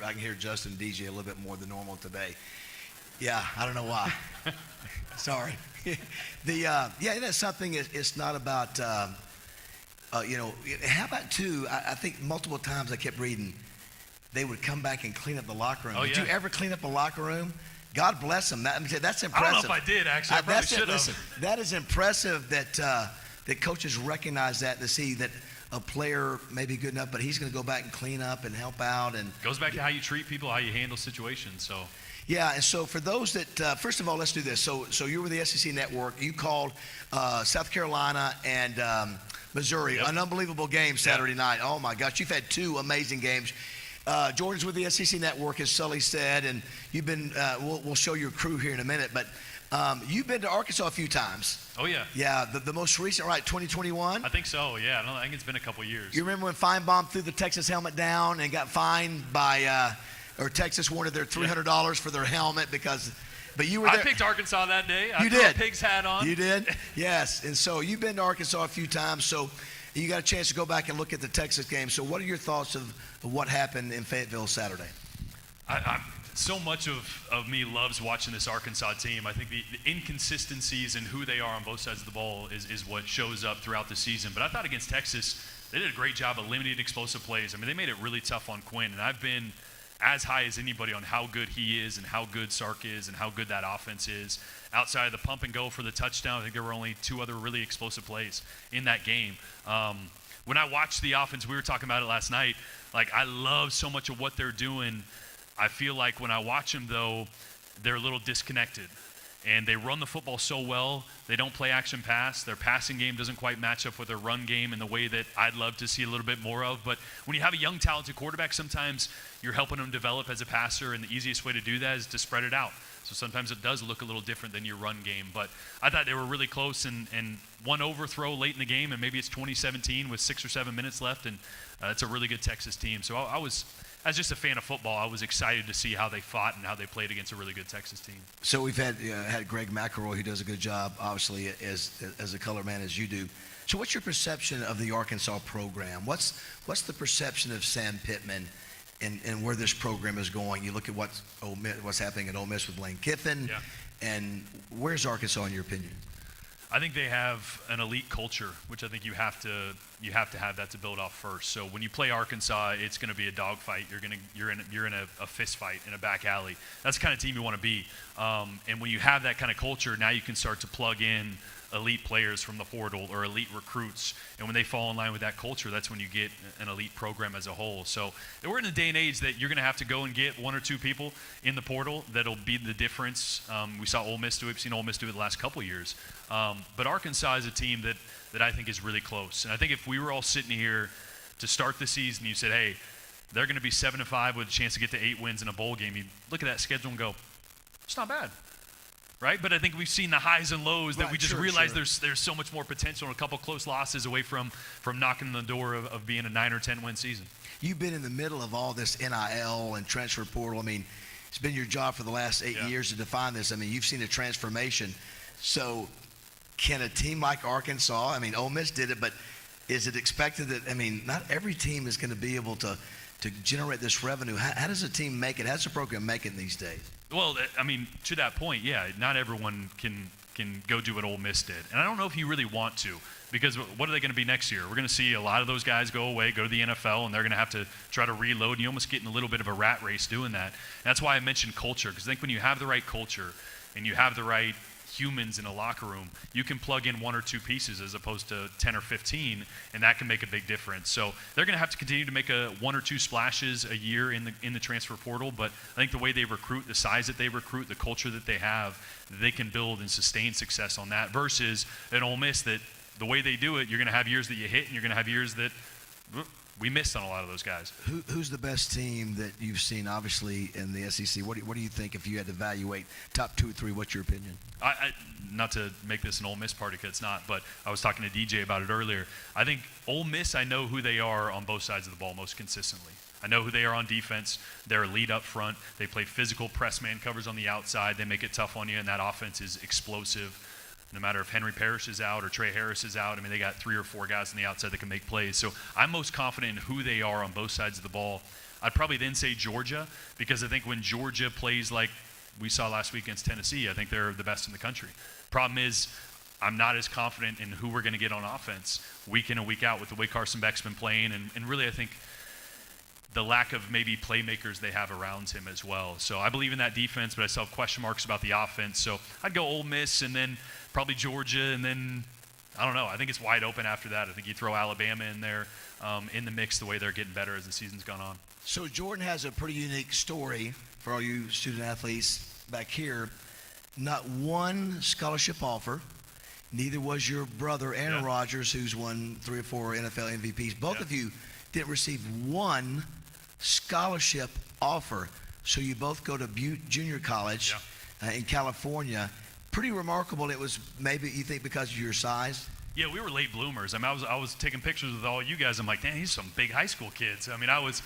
Speaker 1: I can hear Justin DJ a little bit more than normal today. Yeah, I don't know why. Sorry. That's something. It's not about. How about too? I think multiple times I kept reading, they would come back and clean up the locker room. Did you ever clean up a locker room? God bless them. That's impressive.
Speaker 9: I don't know if I did, actually. I probably should have.
Speaker 1: Listen, that is impressive that coaches recognize that, to see that a player may be good enough, but he's going to go back and clean up and help out. And
Speaker 9: goes back to how you treat people, how you handle situations. So.
Speaker 1: Yeah, and so for those that, first of all, let's do this. So you were the SEC Network. You called South Carolina and Missouri, an unbelievable game Saturday night. Oh, my gosh, you've had 2 amazing games. Jordan's with the SEC Network, as Sully said, and you've been, we'll show your crew here in a minute, but you've been to Arkansas a few times.
Speaker 9: Oh, yeah.
Speaker 1: Yeah, the most recent, right, 2021?
Speaker 9: I think so, yeah. I think it's been a couple years.
Speaker 1: You remember when Feinbaum threw the Texas helmet down and got fined by, or Texas wanted their $300 for their helmet because, but you were there.
Speaker 9: I picked Arkansas that day.
Speaker 1: You
Speaker 9: threw
Speaker 1: did.
Speaker 9: A pig's hat on.
Speaker 1: You did? Yes. And so you've been to Arkansas a few times, so you got a chance to go back and look at the Texas game. So what are your thoughts of what happened in Fayetteville Saturday?
Speaker 9: So much of me loves watching this Arkansas team. I think the inconsistencies in who they are on both sides of the ball is what shows up throughout the season. But I thought against Texas, they did a great job of limiting explosive plays. I mean, they made it really tough on Quinn. And I've been as high as anybody on how good he is and how good Sark is and how good that offense is. Outside of the pump and go for the touchdown, I think there were only 2 other really explosive plays in that game. When I watched the offense, we were talking about it last night, like I love so much of what they're doing. I feel like when I watch them, though, they're a little disconnected. And they run the football so well, they don't play action pass. Their passing game doesn't quite match up with their run game in the way that I'd love to see a little bit more of. But when you have a young, talented quarterback, sometimes you're helping them develop as a passer, and the easiest way to do that is to spread it out. So sometimes it does look a little different than your run game. But I thought they were really close, and one overthrow late in the game, and maybe it's 2017 with 6 or 7 minutes left, and it's a really good Texas team. So as just a fan of football, I was excited to see how they fought and how they played against a really good Texas team.
Speaker 1: So we've had Greg McElroy, who does a good job, obviously, as a color man as you do. So what's your perception of the Arkansas program? What's the perception of Sam Pittman and where this program is going? You look at what's happening at Ole Miss with Lane Kiffin, and where's Arkansas in your opinion?
Speaker 9: I think they have an elite culture, which I think you have to have that to build off first. So when you play Arkansas, it's going to be a dogfight. You're in a fist fight in a back alley. That's the kind of team you want to be. And when you have that kind of culture, now you can start to plug in elite players from the portal or elite recruits. And when they fall in line with that culture, that's when you get an elite program as a whole. So we're in a day and age that you're going to have to go and get 1 or 2 people in the portal that'll be the difference. We saw Ole Miss do it. We've seen Ole Miss do it the last couple of years. But Arkansas is a team that I think is really close. And I think if we were all sitting here to start the season, you said, hey, they're going to be 7-5 with a chance to get to 8 wins in a bowl game. You look at that schedule and go, it's not bad. Right? But I think we've seen the highs and lows that we just realize there's so much more potential and a couple close losses away from knocking on the door of being a 9 or 10 win season.
Speaker 1: You've been in the middle of all this NIL and transfer portal. I mean, it's been your job for the last 8 years to define this. I mean, you've seen a transformation. So can a team like Arkansas, I mean, Ole Miss did it, but is it expected that, I mean, not every team is going to be able to generate this revenue. How does a team make it? How does a program make it these days?
Speaker 9: Well, I mean, to that point, yeah, not everyone can go do what Ole Miss did. And I don't know if you really want to, because what are they going to be next year? We're going to see a lot of those guys go away, go to the NFL, and they're going to have to try to reload, and you almost get in a little bit of a rat race doing that. And that's why I mentioned culture, because I think when you have the right culture and you have the right humans in a locker room, you can plug in 1 or 2 pieces as opposed to 10 or 15, and that can make a big difference. So they're going to have to continue to make 1 or 2 splashes a year in the transfer portal, but I think the way they recruit, the size that they recruit, the culture that they have, they can build and sustain success on that versus an Ole Miss that the way they do it, you're going to have years that you hit and you're going to have years that we missed on a lot of those guys.
Speaker 1: Who's the best team that you've seen, obviously, in the SEC? What do you think if you had to evaluate top 2 or 3? What's your opinion?
Speaker 9: I not to make this an Ole Miss party, because it's not, but I was talking to DJ about it earlier. I think Ole Miss, I know who they are on both sides of the ball most consistently. I know who they are on defense. They're elite up front. They play physical press man covers on the outside. They make it tough on you, and that offense is explosive. No matter if Henry Parrish is out or Trey Harris is out, I mean, they got 3 or 4 guys on the outside that can make plays. So I'm most confident in who they are on both sides of the ball. I'd probably then say Georgia, because I think when Georgia plays like we saw last week against Tennessee, I think they're the best in the country. Problem is, I'm not as confident in who we're going to get on offense week in and week out with the way Carson Beck's been playing, and really I think the lack of maybe playmakers they have around him as well. So I believe in that defense, but I still have question marks about the offense. So I'd go Ole Miss and then probably Georgia, and then, I don't know, I think it's wide open after that. I think you throw Alabama in there in the mix the way they're getting better as the season's gone on.
Speaker 1: So Jordan has a pretty unique story for all you student athletes back here. Not one scholarship offer. Neither was your brother, Aaron Rodgers, who's won 3 or 4 NFL MVPs. Both of you didn't receive one scholarship offer. So you both go to Butte Junior College in California. Pretty remarkable. It was maybe, you think, because of your size?
Speaker 9: Yeah, we were late bloomers. I mean, I was taking pictures with all you guys. I'm like, damn, these are some big high school kids. I mean, I was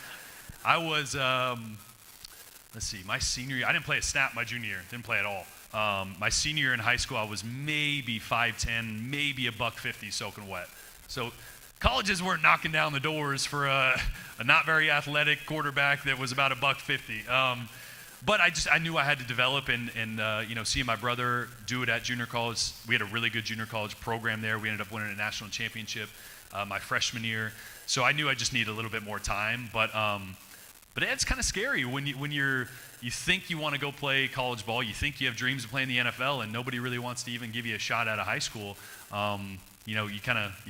Speaker 9: let's see, my senior year, I didn't play a snap my junior year. Didn't play at all. My senior year in high school, I was maybe 5'10", maybe $150 soaking wet. So colleges weren't knocking down the doors for a not very athletic quarterback that was about $150. But I knew I had to develop, and seeing my brother do it at junior college, we had a really good junior college program there. We ended up winning a national championship my freshman year. So I knew I just needed a little bit more time. But But it's kind of scary when you think you want to go play college ball, you think you have dreams of playing the NFL, and nobody really wants to even give you a shot out of high school. You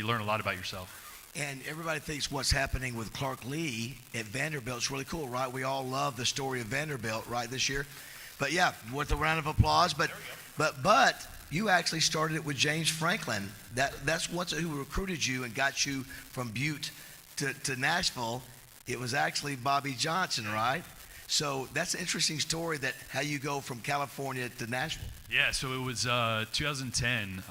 Speaker 9: learn a lot about yourself.
Speaker 1: And everybody thinks what's happening with Clark Lee at Vanderbilt is really cool, right? We all love the story of Vanderbilt, right, this year. But yeah, worth a round of applause. But you actually started it with James Franklin. That's who recruited you and got you from Butte to Nashville. It was actually Bobby Johnson, right? So that's an interesting story, that how you go from California to Nashville.
Speaker 9: Yeah, so it was 2010.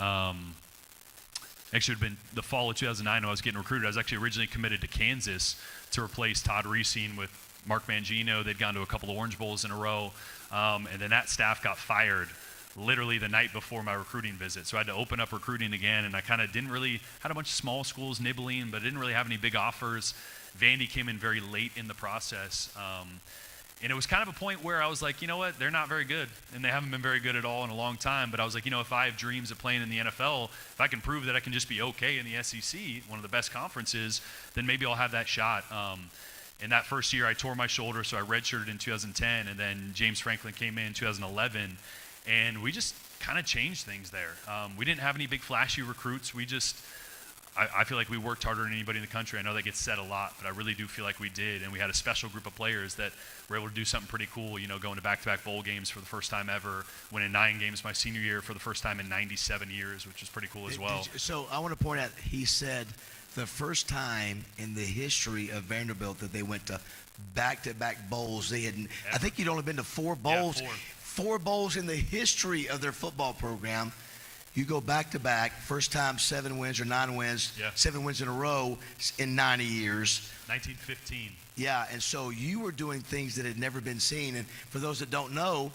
Speaker 9: Actually, it had been the fall of 2009 when I was getting recruited. I was actually originally committed to Kansas to replace Todd Reesing with Mark Mangino. They'd gone to a couple of Orange Bowls in a row. And then that staff got fired literally the night before my recruiting visit. So I had to open up recruiting again, and I kind of had a bunch of small schools nibbling, but didn't really have any big offers. Vandy came in very late in the process. And it was kind of a point where I was like, you know what, they're not very good, and they haven't been very good at all in a long time. But I was like, if I have dreams of playing in the NFL, if I can prove that I can just be okay in the SEC, one of the best conferences, then maybe I'll have that shot. In that first year, I tore my shoulder, so I redshirted in 2010, and then James Franklin came in 2011, and we just kind of changed things there. We didn't have any big flashy recruits. I feel like we worked harder than anybody in the country. I know that gets said a lot, but I really do feel like we did. And we had a special group of players that were able to do something pretty cool, going to back-to-back bowl games for the first time ever, winning 9 games my senior year for the first time in 97 years, which is pretty cool as well.
Speaker 1: So I want to point out, he said the first time in the history of Vanderbilt that they went to back-to-back bowls. I think you'd only been to 4 bowls.
Speaker 9: Yeah,
Speaker 1: 4 bowls in the history of their football program. You go back-to-back, first time 7 wins or 9 wins, 7 wins in a row in 90 years.
Speaker 9: 1915.
Speaker 1: Yeah, and so you were doing things that had never been seen. And for those that don't know,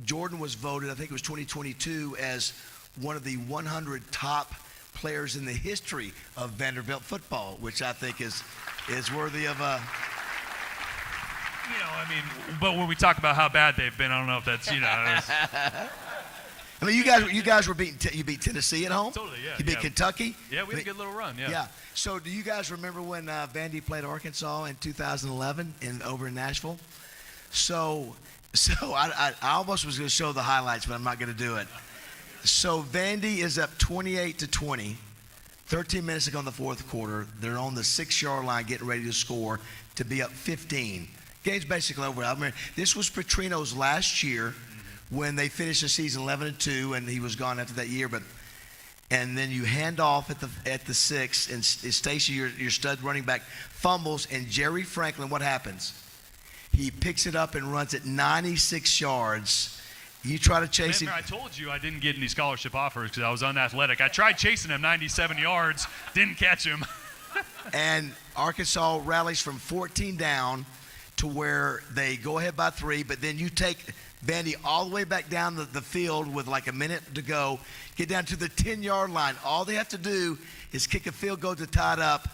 Speaker 1: Jordan was voted, I think it was 2022, as one of the 100 top players in the history of Vanderbilt football, which I think is worthy of a...
Speaker 9: But when we talk about how bad they've been, I don't know if that's,
Speaker 1: I mean, you guys were you beat Tennessee at home?
Speaker 9: Totally, yeah.
Speaker 1: You beat Kentucky?
Speaker 9: Yeah, we had a good little run, yeah.
Speaker 1: Yeah. So do you guys remember when Vandy played Arkansas in 2011 over in Nashville? So I almost was going to show the highlights, but I'm not going to do it. So Vandy is up 28-20, 13 minutes to go in the fourth quarter. They're on the 6-yard line getting ready to score to be up 15. Game's basically over. I remember, this was Petrino's last year when they finished the season 11-2, and he was gone after that year. And then you hand off at the 6, and Stacy, your stud running back, fumbles, and Jerry Franklin, what happens? He picks it up and runs it 96 yards. You try to chase him.
Speaker 9: I told you I didn't get any scholarship offers because I was unathletic. I tried chasing him 97 yards, didn't catch him.
Speaker 1: And Arkansas rallies from 14 down to where they go ahead by 3, but then you take Vandy all the way back down the field with like a minute to go, get down to the 10-yard line. All they have to do is kick a field goal to tie it up,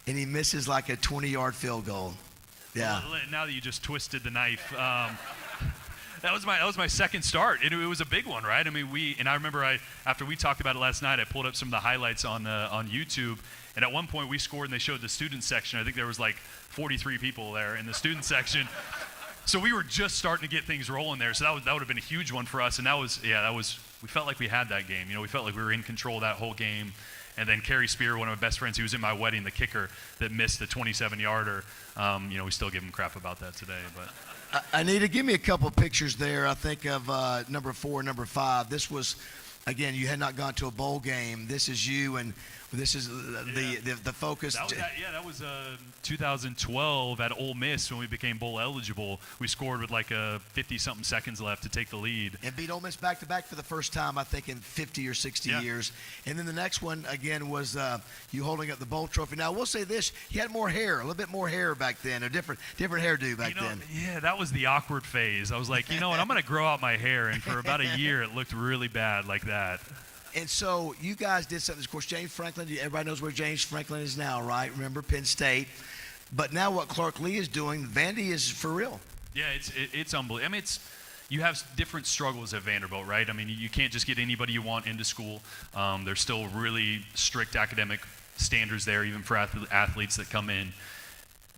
Speaker 1: and he misses like a 20-yard field goal. Yeah.
Speaker 9: Well, now that you just twisted the knife, that was my second start. It was a big one, right? I mean, I remember after we talked about it last night, I pulled up some of the highlights on YouTube, and at one point we scored and they showed the student section. I think there was like 43 people there in the student section. So we were just starting to get things rolling there. So that would have been a huge one for us. And we felt like we had that game. We felt like we were in control of that whole game. And then Kerry Spear, one of my best friends, he was in my wedding, the kicker that missed the 27-yarder. We still give him crap about that today. But
Speaker 1: Anita, give me a couple pictures there. I think of number 4, number 5. This was, again, you had not gone to a bowl game. This is you, and this is the focus.
Speaker 9: That was 2012 at Ole Miss when we became bowl eligible. We scored with like 50-something seconds left to take the lead.
Speaker 1: And beat Ole Miss back-to-back for the first time, I think, in 50 or 60 years. And then the next one, again, was you holding up the bowl trophy. Now, we'll say this. You had more hair, a little bit more hair back then, a different hairdo back then.
Speaker 9: Yeah, that was the awkward phase. I was like, what, I'm going to grow out my hair. And for about a year, it looked really bad like that.
Speaker 1: And so you guys did something. Of course, James Franklin, everybody knows where James Franklin is now, right? Remember, Penn State. But now what Clark Lee is doing, Vandy is for real.
Speaker 9: Yeah, it's unbelievable. I mean, you have different struggles at Vanderbilt, right? I mean, you can't just get anybody you want into school. There's still really strict academic standards there, even for athletes that come in.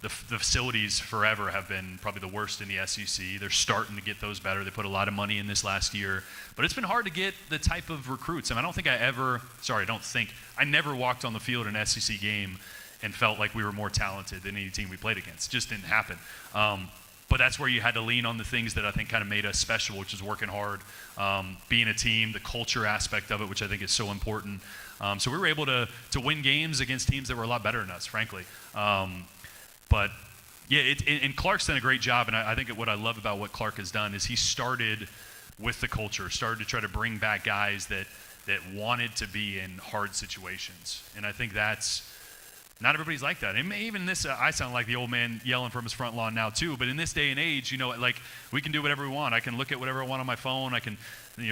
Speaker 9: the facilities forever have been probably the worst in the SEC. They're starting to get those better. They put a lot of money in this last year. But it's been hard to get the type of recruits. I never walked on the field in an SEC game and felt like we were more talented than any team we played against. It just didn't happen. But that's where you had to lean on the things that I think kind of made us special, which is working hard, being a team, the culture aspect of it, which I think is so important. So we were able to win games against teams that were a lot better than us, frankly. But yeah, and Clark's done a great job, and I think what I love about what Clark has done is he started with the culture, started to try to bring back guys that wanted to be in hard situations. And I think that's, not everybody's like that. And even this, I sound like the old man yelling from his front lawn now too, but in this day and age, like we can do whatever we want. I can look at whatever I want on my phone. I can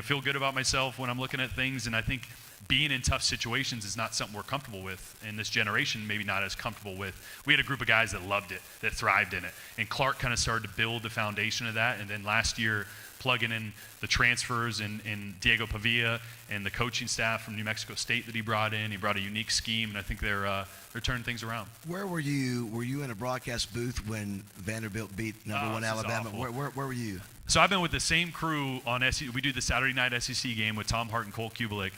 Speaker 9: feel good about myself when I'm looking at things, and I think being in tough situations is not something we're comfortable with, and this generation maybe not as comfortable with. We had a group of guys that loved it, that thrived in it, and Clark kind of started to build the foundation of that. And then last year, plugging in the transfers and Diego Pavia and the coaching staff from New Mexico State that he brought in. He brought a unique scheme, and I think they're turning things around.
Speaker 1: Where were you? Were you in a broadcast booth when Vanderbilt beat number one Alabama? Where were you?
Speaker 9: So I've been with the same crew on SEC. We do the Saturday night SEC game with Tom Hart and Cole Kubelik.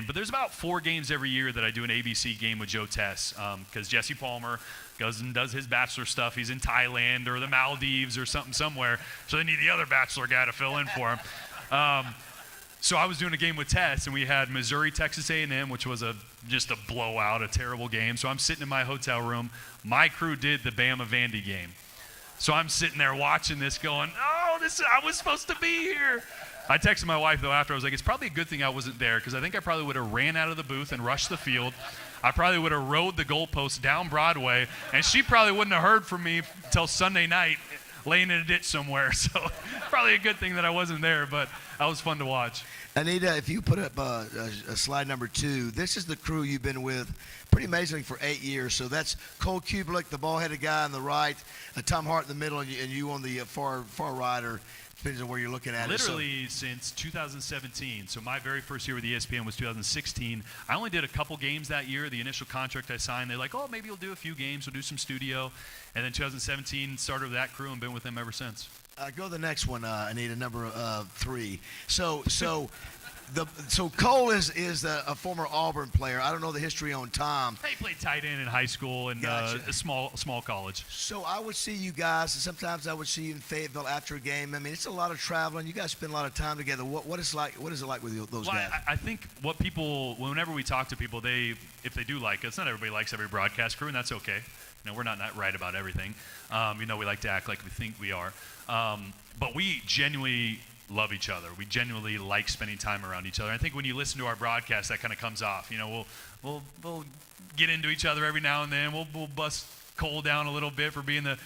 Speaker 9: But there's about 4 games every year that I do an ABC game with Joe Tess, because Jesse Palmer goes and does his bachelor stuff. He's in Thailand or the Maldives or something somewhere, so they need the other bachelor guy to fill in for him. So I was doing a game with Tess, and we had Missouri, Texas A&M, which was just a blowout, a terrible game. So I'm sitting in my hotel room. My crew did the Bama Vandy game. So I'm sitting there watching this going, I was supposed to be here. I texted my wife, though, after. I was like, it's probably a good thing I wasn't there, because I think I probably would have ran out of the booth and rushed the field. I probably would have rode the goalpost down Broadway, and she probably wouldn't have heard from me until Sunday night laying in a ditch somewhere. So probably a good thing that I wasn't there, but that was fun to watch.
Speaker 1: Anita, if you put up a slide number 2, this is the crew you've been with pretty amazingly for 8 years. So that's Cole Kubelik, the ball-headed guy on the right, Tom Hart in the middle, and you on the far right, or depends on where you're looking at.
Speaker 9: Literally since 2017. So my very first year with ESPN was 2016. I only did a couple games that year. The initial contract I signed, they're like, maybe you'll do a few games. We'll do some studio. And then 2017, started with that crew and been with them ever since.
Speaker 1: Go to the next one, Anita, number 3. So Cole is a former Auburn player. I don't know the history on Tom.
Speaker 9: He played tight end in high school and
Speaker 1: Gotcha.
Speaker 9: a small college.
Speaker 1: So I would see you guys, and sometimes I would see you in Fayetteville after a game. I mean, it's a lot of traveling. You guys spend a lot of time together. What is it like with those guys?
Speaker 9: I think what people, whenever we talk to people, if they do like us, not everybody likes every broadcast crew, and that's okay. We're not right about everything. We like to act like we think we are. But we genuinely love each other. We genuinely like spending time around each other. I think when you listen to our broadcast, that kind of comes off. We'll get into each other every now and then. We'll bust Cole down a little bit for being the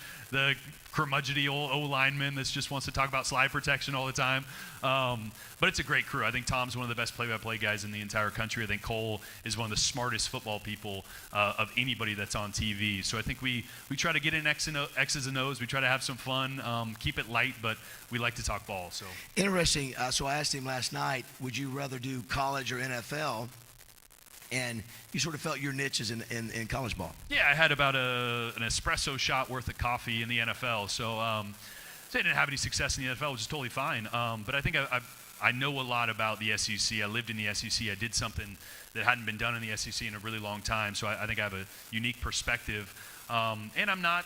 Speaker 9: curmudgeonly old O-lineman that just wants to talk about slide protection all the time. But it's a great crew. I think Tom's one of the best play-by-play guys in the entire country. I think Cole is one of the smartest football people of anybody that's on TV. So I think we try to get in X's and O's. We try to have some fun, keep it light, but we like to talk ball. So
Speaker 1: interesting. So I asked him last night, would you rather do college or NFL? And you sort of felt your niche is in college ball.
Speaker 9: Yeah, I had about an espresso shot worth of coffee in the NFL. So I didn't have any success in the NFL, which is totally fine. But I think I know a lot about the SEC. I lived in the SEC. I did something that hadn't been done in the SEC in a really long time. So I think I have a unique perspective. And I'm not,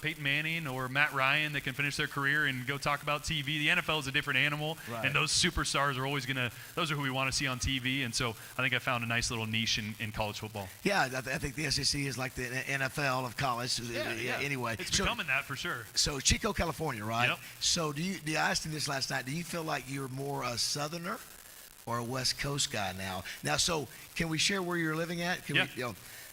Speaker 9: Peyton Manning or Matt Ryan that can finish their career and go talk about TV. The NFL is a different animal,
Speaker 1: right.
Speaker 9: And those superstars are always those are who we want to see on TV. And so I think I found a nice little niche in college football.
Speaker 1: Yeah, I think the SEC is like the NFL of college.
Speaker 9: Yeah.
Speaker 1: Anyway,
Speaker 9: it's becoming that for sure.
Speaker 1: So Chico, California, right?
Speaker 9: Yep.
Speaker 1: So I asked him this last night. Do you feel like you're more a Southerner or a West Coast guy now? Now, so can we share where you're living at?
Speaker 9: Yeah.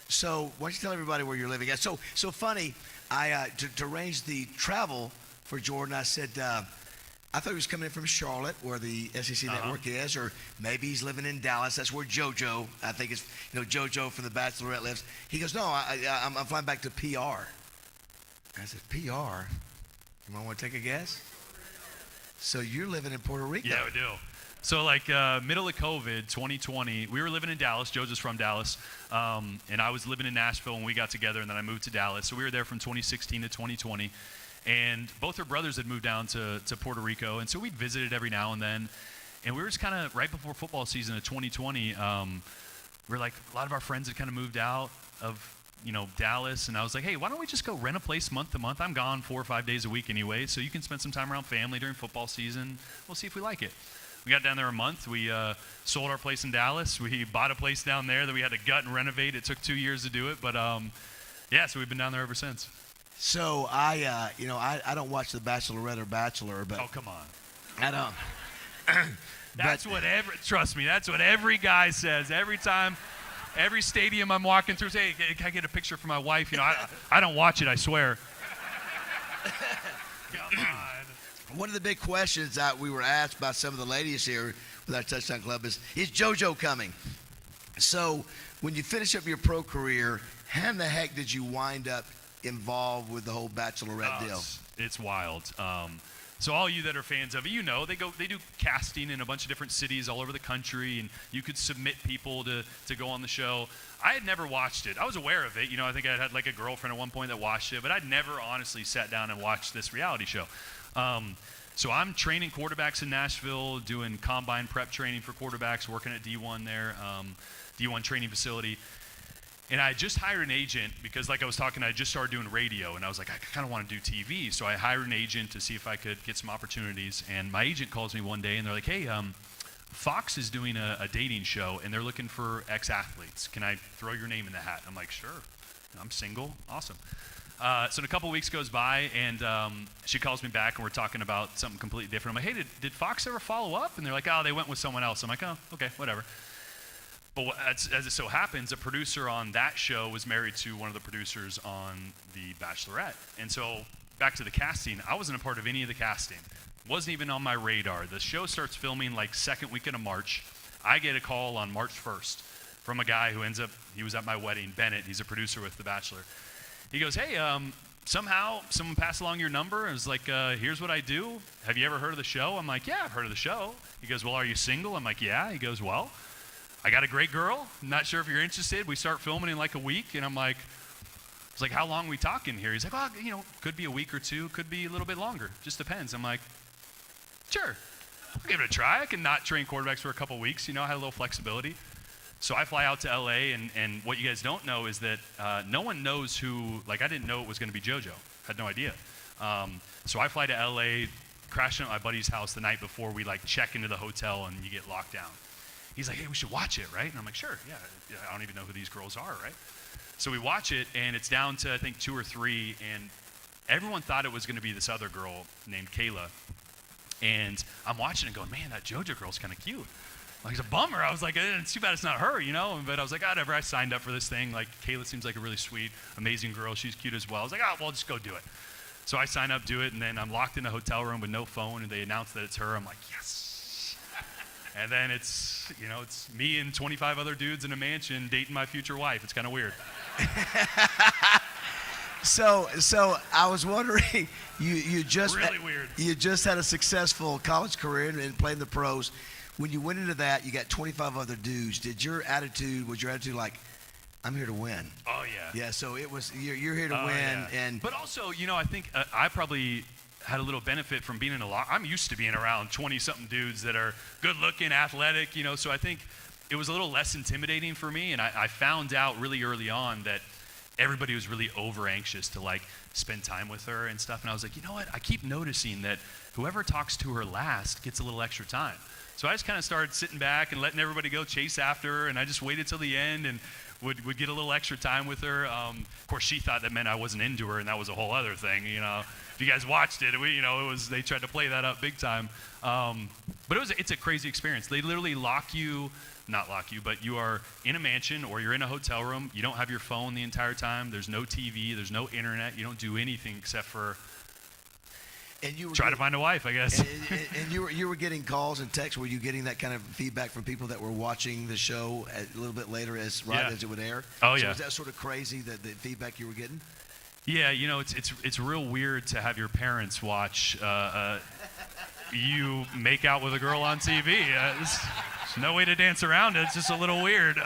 Speaker 1: So why don't you tell everybody where you're living at? So funny, I to arrange the travel for Jordan, I said, I thought he was coming in from Charlotte, where the SEC network is, or maybe he's living in Dallas. That's where JoJo, I think it's, JoJo from The Bachelorette lives. He goes, no, I'm flying back to PR. I said, PR? You might want to take a guess? So you're living in Puerto Rico.
Speaker 9: Yeah, we do. So like middle of COVID, 2020, we were living in Dallas. Joe's is from Dallas, and I was living in Nashville when we got together, and then I moved to Dallas. So we were there from 2016 to 2020, and both her brothers had moved down to Puerto Rico, and so we visited every now and then. And we were just kind of right before football season of 2020. We're like, a lot of our friends had kind of moved out of Dallas, and I was like, hey, why don't we just go rent a place month to month? I'm gone 4 or 5 days a week anyway, so you can spend some time around family during football season. We'll see if we like it. We got down there a month. We sold our place in Dallas. We bought a place down there that we had to gut and renovate. It took 2 years to do it, but yeah, so we've been down there ever since.
Speaker 1: So I don't watch The Bachelorette or Bachelor, but
Speaker 9: Oh, come on.
Speaker 1: I don't.
Speaker 9: Trust me, that's what every guy says. Every time, every stadium I'm walking through, say, hey, can I get a picture for my wife? I don't watch it, I swear. Come on.
Speaker 1: One of the big questions that we were asked by some of the ladies here with our Touchdown Club is JoJo coming? So when you finish up your pro career, how in the heck did you wind up involved with the whole Bachelorette deal?
Speaker 9: It's wild. So all you that are fans of it, they do casting in a bunch of different cities all over the country, and you could submit people to go on the show. I had never watched it. I was aware of it. I think I had like a girlfriend at one point that watched it, but I'd never honestly sat down and watched this reality show. So I'm training quarterbacks in Nashville, doing combine prep training for quarterbacks, working at D1 there, D1 training facility. And I just hired an agent because, like I was talking, I just started doing radio, and I was like, I kind of want to do TV. So I hired an agent to see if I could get some opportunities. And my agent calls me one day, and they're like, hey, Fox is doing a dating show, and they're looking for ex-athletes. Can I throw your name in the hat? I'm like, sure. I'm single. Awesome. So a couple weeks goes by, and she calls me back, and we're talking about something completely different. I'm like, hey, did Fox ever follow up? And they're like, oh, they went with someone else. I'm like, oh, okay, whatever. But as it so happens, a producer on that show was married to one of the producers on The Bachelorette. And so back to the casting, I wasn't a part of any of the casting. Wasn't even on my radar. The show starts filming like second weekend of March. I get a call on March 1st from a guy who he was at my wedding, Bennett. He's a producer with The Bachelor. He goes, hey, somehow someone passed along your number and was like, here's what I do. Have you ever heard of the show? I'm like, yeah, I've heard of the show. He goes, well, are you single? I'm like, yeah. He goes, well, I got a great girl. I'm not sure if you're interested. We start filming in like a week. And I'm like, it's like, how long are we talking here? He's like, well, could be a week or two, could be a little bit longer. Just depends. I'm like, sure, I'll give it a try. I can not train quarterbacks for a couple weeks. I had a little flexibility. So I fly out to LA, and what you guys don't know is that no one knows who, I didn't know it was going to be JoJo. Had no idea. So I fly to LA, crash in at my buddy's house the night before we check into the hotel and you get locked down. He's like, hey, we should watch it, right? And I'm like, sure, yeah. I don't even know who these girls are, right? So we watch it, and it's down to, I think, 2 or 3, and everyone thought it was going to be this other girl named Kayla. And I'm watching and going, man, that JoJo girl's kind of cute. It's a bummer. I was like, it's too bad it's not her, But I was like, whatever. I signed up for this thing. Kayla seems like a really sweet, amazing girl. She's cute as well. I was like, well, just go do it. So I sign up, do it, and then I'm locked in a hotel room with no phone, and they announce that it's her. I'm like, yes. And then it's me and 25 other dudes in a mansion dating my future wife. It's kind of weird.
Speaker 1: So I was wondering, you just
Speaker 9: really weird.
Speaker 1: You just had a successful college career and played in the pros. When you went into that, you got 25 other dudes. Was your attitude like, I'm here to win?
Speaker 9: Oh yeah.
Speaker 1: Yeah. So it was you're here to win,
Speaker 9: yeah.
Speaker 1: and
Speaker 9: but also I think I probably had a little benefit from being in I'm used to being around 20-something dudes that are good-looking, athletic, So I think it was a little less intimidating for me, and I found out really early on that everybody was really over-anxious to spend time with her and stuff. And I was like, you know what? I keep noticing that whoever talks to her last gets a little extra time. So I just kind of started sitting back and letting everybody go chase after her, and I just waited till the end and would get a little extra time with her. Of course, she thought that meant I wasn't into her, and that was a whole other thing, If you guys watched it, they tried to play that up big time. But it's a crazy experience. They literally not lock you, but you are in a mansion or you're in a hotel room. You don't have your phone the entire time. There's no TV. There's no internet. You don't do anything except for try to find a wife, I guess.
Speaker 1: And you were getting calls and texts. Were you getting that kind of feedback from people that were watching the show a little bit later as it would air?
Speaker 9: Oh,
Speaker 1: so
Speaker 9: yeah.
Speaker 1: Was that sort of crazy, the feedback you were getting?
Speaker 9: Yeah, it's real weird to have your parents watch you make out with a girl on TV. There's no way to dance around it. It's just a little weird.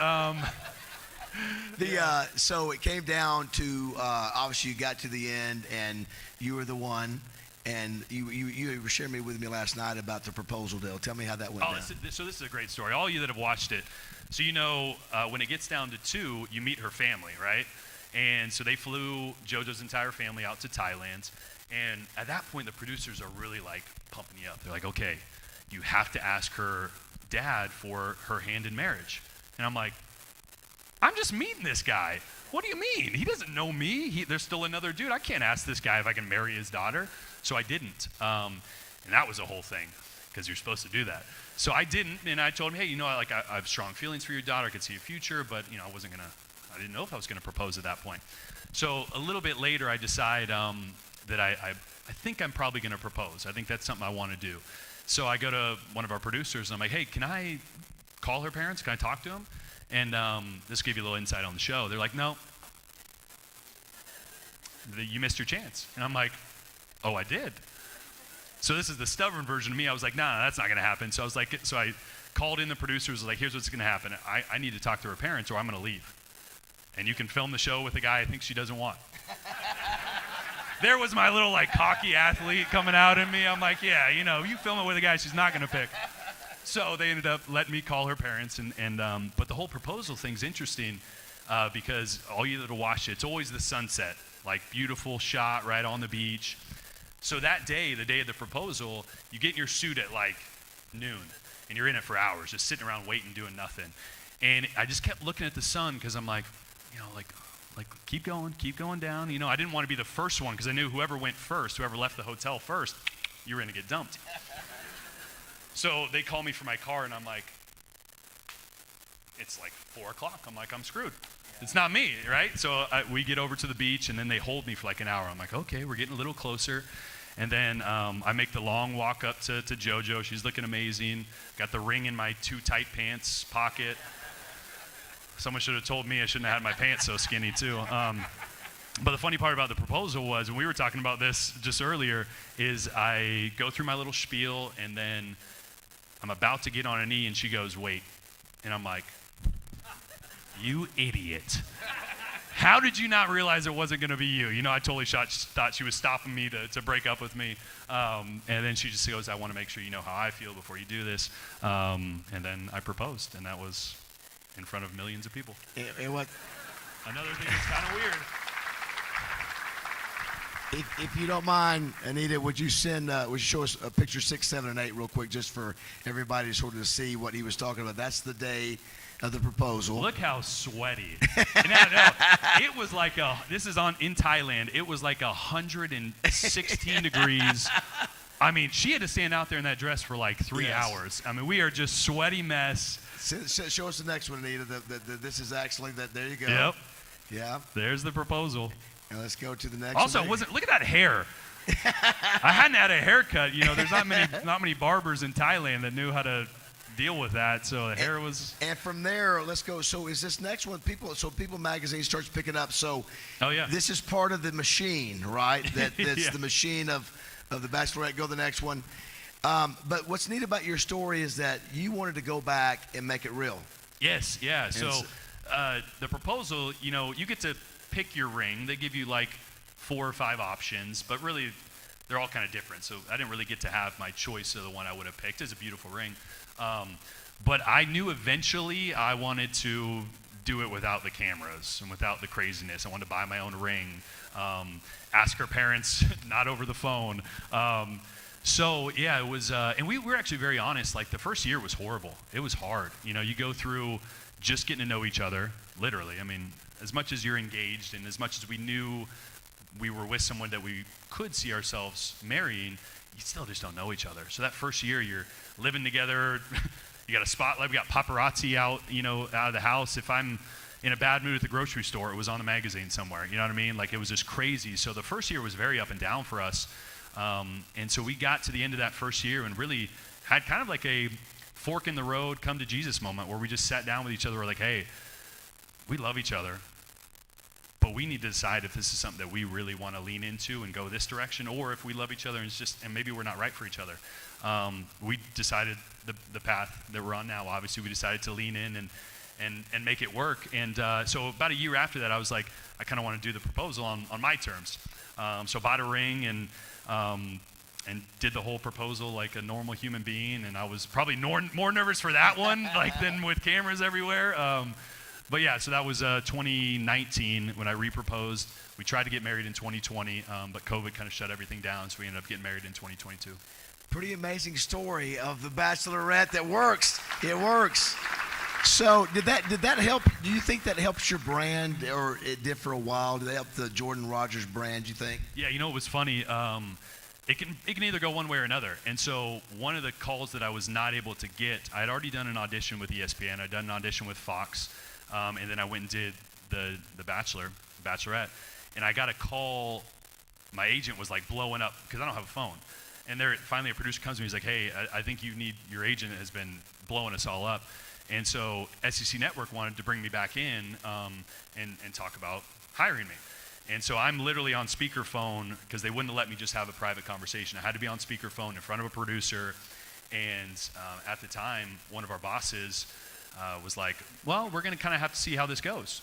Speaker 1: So it came down to obviously you got to the end and you were the one, and you were sharing with me last night about the proposal deal. Tell me how that went down.
Speaker 9: So this is a great story. All you that have watched it, so you know when it gets down to 2, you meet her family, right? And so they flew JoJo's entire family out to Thailand, and at that point the producers are really like pumping you up. They're like, okay, you have to ask her dad for her hand in marriage. And I'm like, I'm just meeting this guy. What do you mean? He doesn't know me. There's still another dude. I can't ask this guy if I can marry his daughter. So I didn't. And that was a whole thing because you're supposed to do that. So I didn't, and I told him, hey, you know, I have strong feelings for your daughter. I could see a future, but, you know, I didn't know if I was going to propose at that point. So a little bit later, I decide that I think I'm probably going to propose. I think that's something I want to do. So I go to one of our producers, and I'm like, hey, can I call her parents? Can I talk to them? And this will give you a little insight on the show. They're like, no, you missed your chance. And I'm like, oh, I did. So this is the stubborn version of me. I was like, nah, that's not going to happen. So I called in the producers, like, here's what's going to happen. I need to talk to her parents or I'm going to leave. And you can film the show with a guy I think she doesn't want. There was my little, like, cocky athlete coming out in me. I'm like, yeah, you know, you film it with a guy she's not going to pick. So they ended up letting me call her parents, but the whole proposal thing's interesting because all you that watch it, it's always the sunset, like beautiful shot right on the beach. So that day, the day of the proposal, you get in your suit at like noon, and you're in it for hours, just sitting around waiting, doing nothing. And I just kept looking at the sun because I'm like, you know, like keep going down. You know, I didn't want to be the first one because I knew whoever went first, whoever left the hotel first, you were going to get dumped. So they call me for my car, and I'm like, it's like 4 o'clock. I'm like, I'm screwed. It's not me, right? So we get over to the beach, and then they hold me for like an hour. I'm like, okay, we're getting a little closer. And then I make the long walk up to JoJo. She's looking amazing. Got the ring in my too tight pants pocket. Someone should have told me I shouldn't have had my pants so skinny, too. But the funny part about the proposal was, and we were talking about this just earlier, is I go through my little spiel, and then I'm about to get on a knee, and she goes, wait. And I'm like, you idiot. How did you not realize it wasn't going to be you? You know, I totally thought she was stopping me to break up with me. And then she just goes, I want to make sure you know how I feel before you do this. And then I proposed, and that was in front of millions of people.
Speaker 1: What?
Speaker 9: Another thing that's kind of weird.
Speaker 1: If you don't mind, Anita, would you show us a picture 6, 7, and 8 real quick, just for everybody to sort of see what he was talking about? That's the day of the proposal.
Speaker 9: Look how sweaty. No, it was like this is in Thailand. It was like 116 degrees. I mean, she had to stand out there in that dress for like 3 hours. I mean, we are just sweaty mess.
Speaker 1: Show us the next one, Anita. This is actually that. There you go.
Speaker 9: Yep.
Speaker 1: Yeah.
Speaker 9: There's the proposal.
Speaker 1: Now let's go to the next
Speaker 9: also,
Speaker 1: one.
Speaker 9: look at that hair. I hadn't had a haircut. You know, there's not many barbers in Thailand that knew how to deal with that. So the hair was.
Speaker 1: And from there, let's go. So is this next one People Magazine starts picking up? So.
Speaker 9: Oh yeah.
Speaker 1: This is part of the machine, right? That's yeah. The machine of the Bachelorette. Go to the next one. But what's neat about your story is that you wanted to go back and make it real.
Speaker 9: Yes. Yeah. So the proposal, you know, you get to pick your ring. They give you like 4 or 5 options, but really they're all kind of different. So I didn't really get to have my choice of the one I would have picked. It's a beautiful ring. But I knew eventually I wanted to do it without the cameras and without the craziness. I wanted to buy my own ring, ask her parents, not over the phone. So yeah, it was, and we were actually very honest. Like the first year was horrible. It was hard. You know, you go through just getting to know each other, literally. I mean, as much as you're engaged and as much as we knew we were with someone that we could see ourselves marrying, you still just don't know each other. So that first year, you're living together. You got a spotlight. We got paparazzi out, you know, out of the house. If I'm in a bad mood at the grocery store, it was on the magazine somewhere. You know what I mean? Like it was just crazy. So the first year was very up and down for us. And so we got to the end of that first year and really had kind of like a fork in the road, come to Jesus moment where we just sat down with each other. We're like, hey, we love each other. but we need to decide if this is something that we really want to lean into and go this direction, or if we love each other and maybe we're not right for each other. We decided the path that we're on now. Obviously, we decided to lean in and make it work. And so about a year after that, I was like, I kind of want to do the proposal on my terms. So bought a ring and did the whole proposal like a normal human being. And I was probably more nervous for that one than with cameras everywhere. But yeah, so that was 2019 when I re-proposed. We tried to get married in 2020, but COVID kind of shut everything down, so we ended up getting married in 2022.
Speaker 1: Pretty amazing story of the bachelorette that works. It works. So did that help? Do you think that helps your brand, or it did for a while? Did that help the Jordan Rodgers brand, you think?
Speaker 9: Yeah, you know, it was funny. It can either go one way or another. And so one of the calls that I was not able to get, I had already done an audition with ESPN. I'd done an audition with Fox. And then I went and did the Bachelorette, and I got a call. My agent was like blowing up because I don't have a phone, and finally a producer comes to me. He's like, "Hey, I think your agent has been blowing us all up," and so SEC Network wanted to bring me back in and talk about hiring me. And so I'm literally on speakerphone because they wouldn't let me just have a private conversation. I had to be on speakerphone in front of a producer, and at the time, one of our bosses was like, well, we're going to kind of have to see how this goes,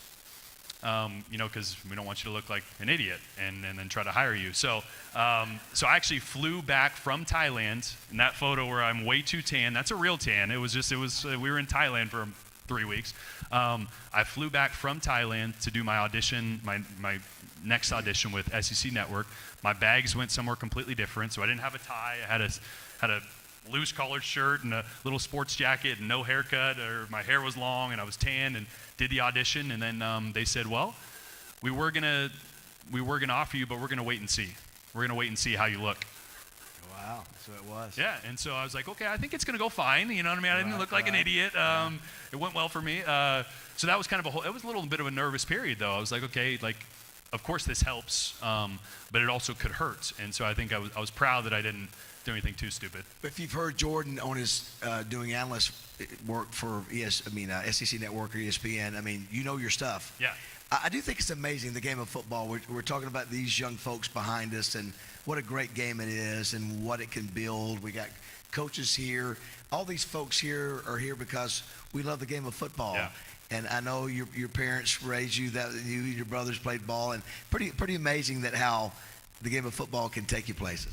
Speaker 9: because we don't want you to look like an idiot and then try to hire you. So I actually flew back from Thailand. In that photo where I'm way too tan, that's a real tan. We were in Thailand for 3 weeks. I flew back from Thailand to do my audition, my next audition with SEC Network. My bags went somewhere completely different, so I didn't have a tie. I had a loose collared shirt and a little sports jacket and no haircut, or my hair was long and I was tan, and did the audition. And then they said, well, we were gonna offer you, but we're gonna wait and see. We're gonna wait and see how you look.
Speaker 1: Wow, so it was.
Speaker 9: Yeah, and so I was like, okay, I think it's gonna go fine. You know what I mean? I didn't look like an idiot. It went well for me. So that was kind of it was a little bit of a nervous period though. I was like, okay, like, of course this helps, but it also could hurt. And so I think I was proud that I didn't do anything too stupid.
Speaker 1: If you've heard Jordan on his doing analyst work for SEC Network or ESPN, I mean, you know your stuff.
Speaker 9: Yeah.
Speaker 1: I do think it's amazing, the game of football. We're talking about these young folks behind us and what a great game it is and what it can build. We got coaches here. All these folks here are here because we love the game of football.
Speaker 9: Yeah.
Speaker 1: And I know your parents raised you, that you and your brothers played ball, and pretty amazing that how the game of football can take you places.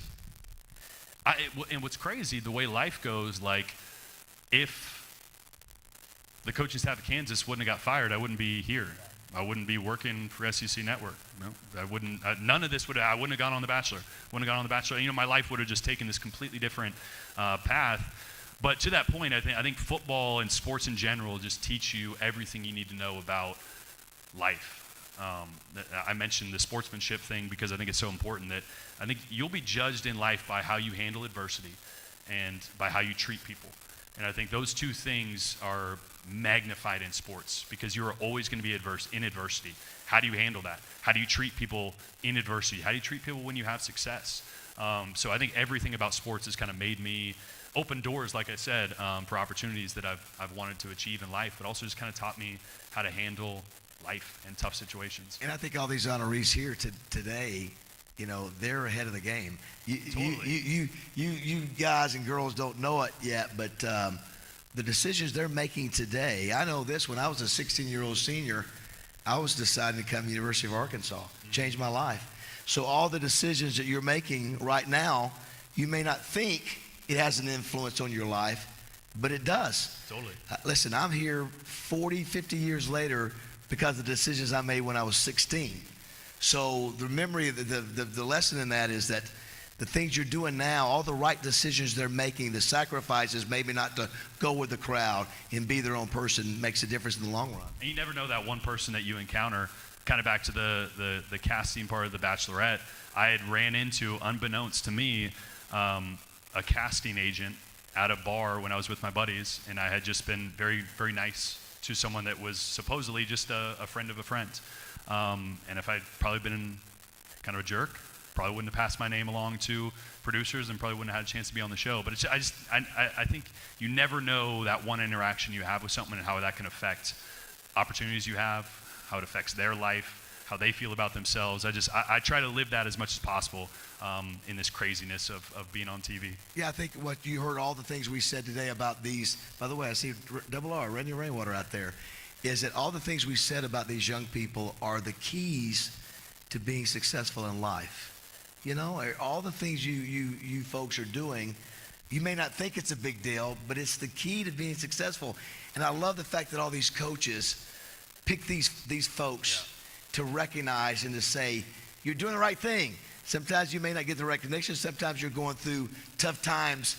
Speaker 9: And what's crazy, the way life goes, like, if the coaching staff at Kansas wouldn't have got fired, I wouldn't be here. I wouldn't be working for SEC Network. No, I wouldn't. None of this I wouldn't have gone on The Bachelor. Wouldn't have gone on The Bachelor. You know, my life would have just taken this completely different path. But to that point, I think football and sports in general just teach you everything you need to know about life. I mentioned the sportsmanship thing because I think it's so important that I think you'll be judged in life by how you handle adversity and by how you treat people. And I think those two things are magnified in sports because you're always going to be in adversity. How do you handle that? How do you treat people in adversity? How do you treat people when you have success? So I think everything about sports has kind of made me open doors, like I said, for opportunities that I've wanted to achieve in life, but also just kind of taught me how to handle life and tough situations.
Speaker 1: And I think all these honorees here today, you know, they're ahead of the game. You guys and girls don't know it yet, but the decisions they're making today, I know this, when I was a 16-year-old senior, I was deciding to come to the University of Arkansas, change my life. So all the decisions that you're making right now, you may not think it has an influence on your life, but it does.
Speaker 9: Totally.
Speaker 1: Listen, I'm here 40, 50 years later because of the decisions I made when I was 16. So the memory, the lesson in that is that the things you're doing now, all the right decisions they're making, the sacrifices maybe not to go with the crowd and be their own person makes a difference in the long run.
Speaker 9: And you never know that one person that you encounter. Kind of back to the casting part of The Bachelorette, I had ran into, unbeknownst to me, a casting agent at a bar when I was with my buddies, and I had just been very, very nice to someone that was supposedly just a friend of a friend. And if I'd probably been kind of a jerk, probably wouldn't have passed my name along to producers and probably wouldn't have had a chance to be on the show. But I think you never know that one interaction you have with someone and how that can affect opportunities you have, how it affects their life. how they feel about themselves. I try to live that as much as possible in this craziness of being on TV.
Speaker 1: Yeah, I think what you heard, all the things we said today about these, by the way, I see Double R, Randy Rainwater out there, is that all the things we said about these young people are the keys to being successful in life. You know, all the things you folks are doing, you may not think it's a big deal, but it's the key to being successful. And I love the fact that all these coaches pick these folks to recognize and to say, you're doing the right thing. Sometimes you may not get the recognition. Sometimes you're going through tough times,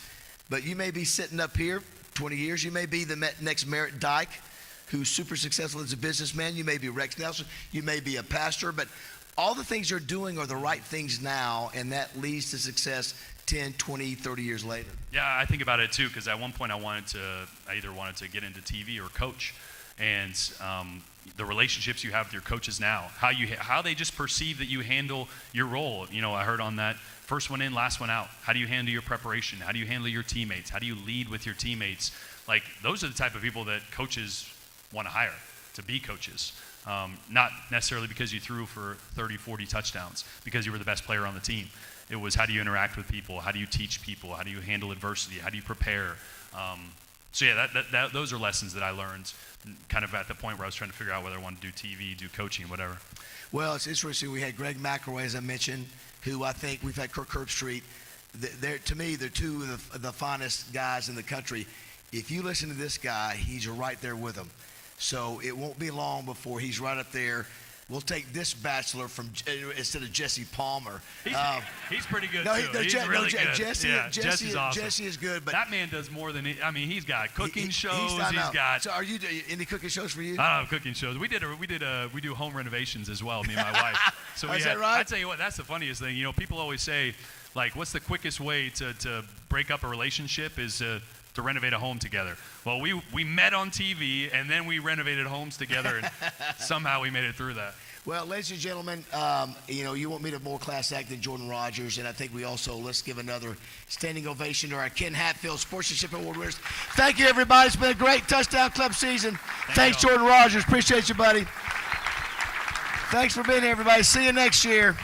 Speaker 1: but you may be sitting up here 20 years. You may be the next Merritt Dyke, who's super successful as a businessman. You may be Rex Nelson. You may be a pastor, but all the things you're doing are the right things now, and that leads to success 10, 20, 30 years later.
Speaker 9: Yeah, I think about it too, because at one point I either wanted to get into TV or coach. And the relationships you have with your coaches now, how they just perceive that you handle your role. You know, I heard on that first one in, last one out. How do you handle your preparation? How do you handle your teammates? How do you lead with your teammates? Like, those are the type of people that coaches want to hire to be coaches. Not necessarily because you threw for 30, 40 touchdowns, because you were the best player on the team. It was, how do you interact with people? How do you teach people? How do you handle adversity? How do you prepare? So yeah, those are lessons that I learned kind of at the point where I was trying to figure out whether I wanted to do TV, do coaching, whatever.
Speaker 1: Well, it's interesting. We had Greg McElroy, as I mentioned, who I think we've had Kirk Herbstreit. To me, they're two of the finest guys in the country. If you listen to this guy, he's right there with them. So it won't be long before he's right up there. We'll take this bachelor instead of Jesse Palmer.
Speaker 9: He's pretty good, too. He's really good. Jesse's awesome.
Speaker 1: Jesse is good. But
Speaker 9: that man does more than he's got cooking shows.
Speaker 1: So are you any cooking shows for you?
Speaker 9: I don't have cooking shows. We do home renovations as well, me and my wife. So
Speaker 1: is that right?
Speaker 9: I tell you what, that's the funniest thing. You know, people always say, like, what's the quickest way to break up a relationship is to renovate a home together. Well, we met on TV, and then we renovated homes together, and somehow we made it through that.
Speaker 1: Well, ladies and gentlemen, you want me to more class act than Jordan Rodgers, and I think we also, let's give another standing ovation to our Ken Hatfield Sportsmanship Award winners. Thank you, everybody. It's been a great Touchdown Club season. Thanks, Jordan Rodgers. Appreciate you, buddy. Thanks for being here, everybody. See you next year.